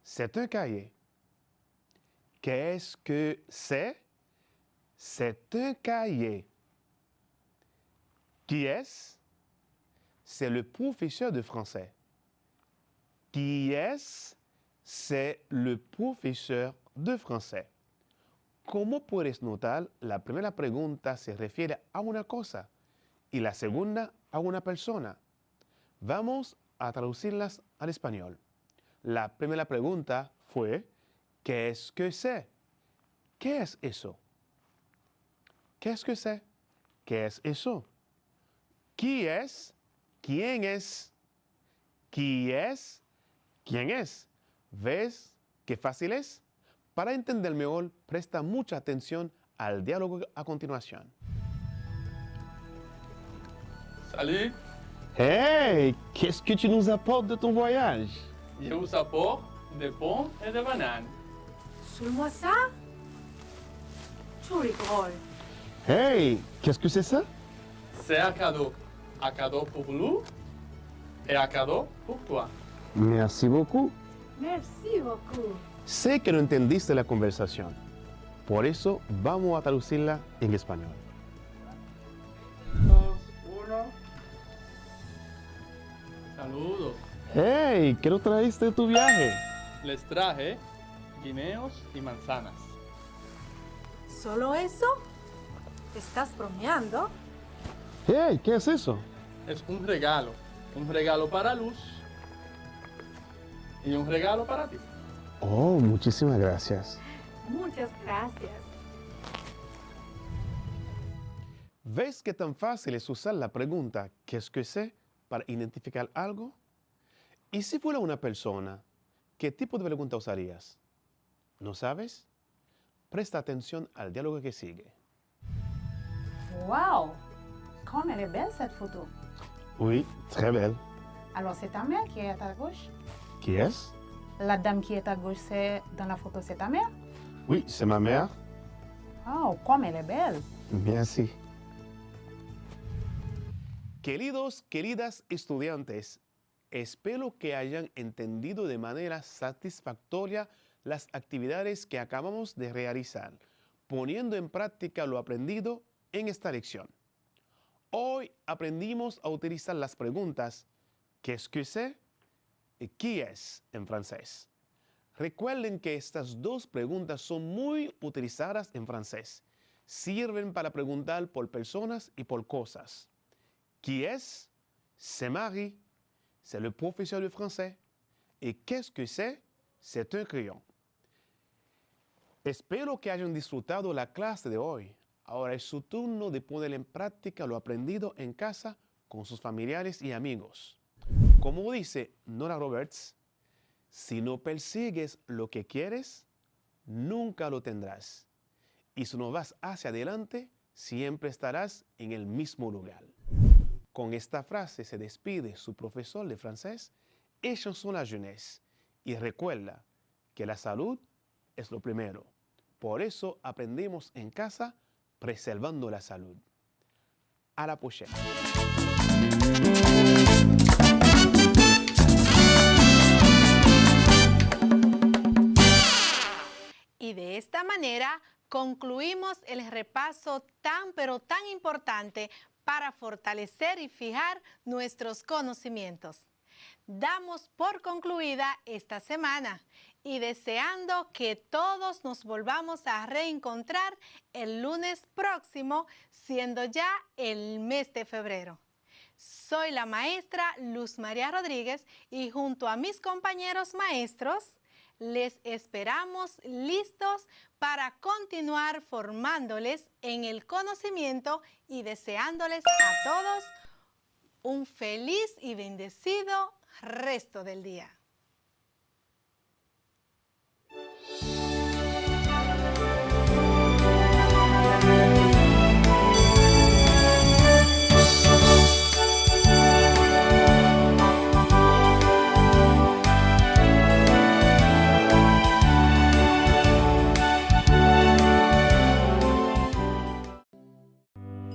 C'est un cahier. Qu'est-ce que c'est? C'est un cahier. Qui est? C'est le professeur de français. Qui est? C'est le professeur de français. Como puedes notar, la primera pregunta se refiere a una cosa y la segunda a una persona. Vamos a traducirlas al español. La primera pregunta fue, ¿qué-ce que c'est? ¿Qué es eso? ¿Qu'est-ce que c'est? ¿Qué es eso? ¿Qui es? ¿Quién es? ¿Qui es? ¿Quién es? ¿Ves qué fácil es? Para entender mejor, presta mucha atención al diálogo a continuación. Salut, Hey, qu'est-ce que tu nous apportes de ton voyage? je vous apporte des pommes et des bananes. Seulement ça? Tu rigoles. Hey, qu'est-ce que c'est ça? C'est un cadeau pour vous et un cadeau pour toi. Merci beaucoup. Merci beaucoup. Sé que no entendiste la conversación. Por eso vamos a traducirla en español. 2, 1. Saludos. Hey, ¿qué nos traíste de tu viaje? Les traje guineos y manzanas. ¿Solo eso? ¿Estás bromeando? Hey, ¿qué es eso? Es un regalo para Luz y un regalo para ti. Oh, muchísimas gracias. Muchas gracias. ¿Ves qué tan fácil es usar la pregunta ¿qu'est-ce que c'est? Para identificar algo? ¿Y si fuera una persona, qué tipo de pregunta usarías? ¿No sabes? Presta atención al diálogo que sigue. Wow! Comme elle est belle cette photo. Oui, très belle. Alors c'est ta mère qui est à ta gauche? Qui est? La dame qui est à gauche, c'est dans la photo, c'est ta mère? Oui, c'est ma mère. Oh, comme elle est belle. Merci. Queridos, queridas estudiantes, espero que hayan entendido de manera satisfactoria las actividades que acabamos de realizar, poniendo en práctica lo aprendido en esta lección. Hoy aprendimos a utilizar las preguntas ¿qu'est-ce que c'est? Y ¿qui es? En francés. Recuerden que estas dos preguntas son muy utilizadas en francés. Sirven para preguntar por personas y por cosas. Qui es? C'est Marie. C'est le professeur de français. Et qu'est-ce que c'est? C'est un crayon. Espero que hayan disfrutado la clase de hoy. Ahora es su turno de poner en práctica lo aprendido en casa con sus familiares y amigos. Como dice Nora Roberts, si no persigues lo que quieres, nunca lo tendrás. Y si no vas hacia adelante, siempre estarás en el mismo lugar. Con esta frase se despide su profesor de francés, et Chanson la Jeunesse. Y recuerda que la salud es lo primero. Por eso aprendemos en casa preservando la salud. A la próxima. Y de esta manera concluimos el repaso tan pero tan importante para fortalecer y fijar nuestros conocimientos. Damos por concluida esta semana y deseando que todos nos volvamos a reencontrar el lunes próximo, siendo ya el mes de febrero. Soy la maestra Luz María Rodríguez y junto a mis compañeros maestros les esperamos listos para continuar formándoles en el conocimiento y deseándoles a todos un feliz y bendecido resto del día.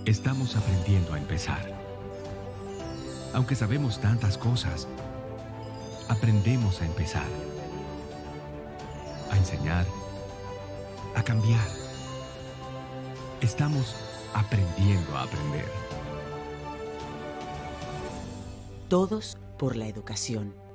Estamos aprendiendo a empezar. Aunque sabemos tantas cosas, aprendemos a empezar, a enseñar, a cambiar. Estamos aprendiendo a aprender. Todos por la educación.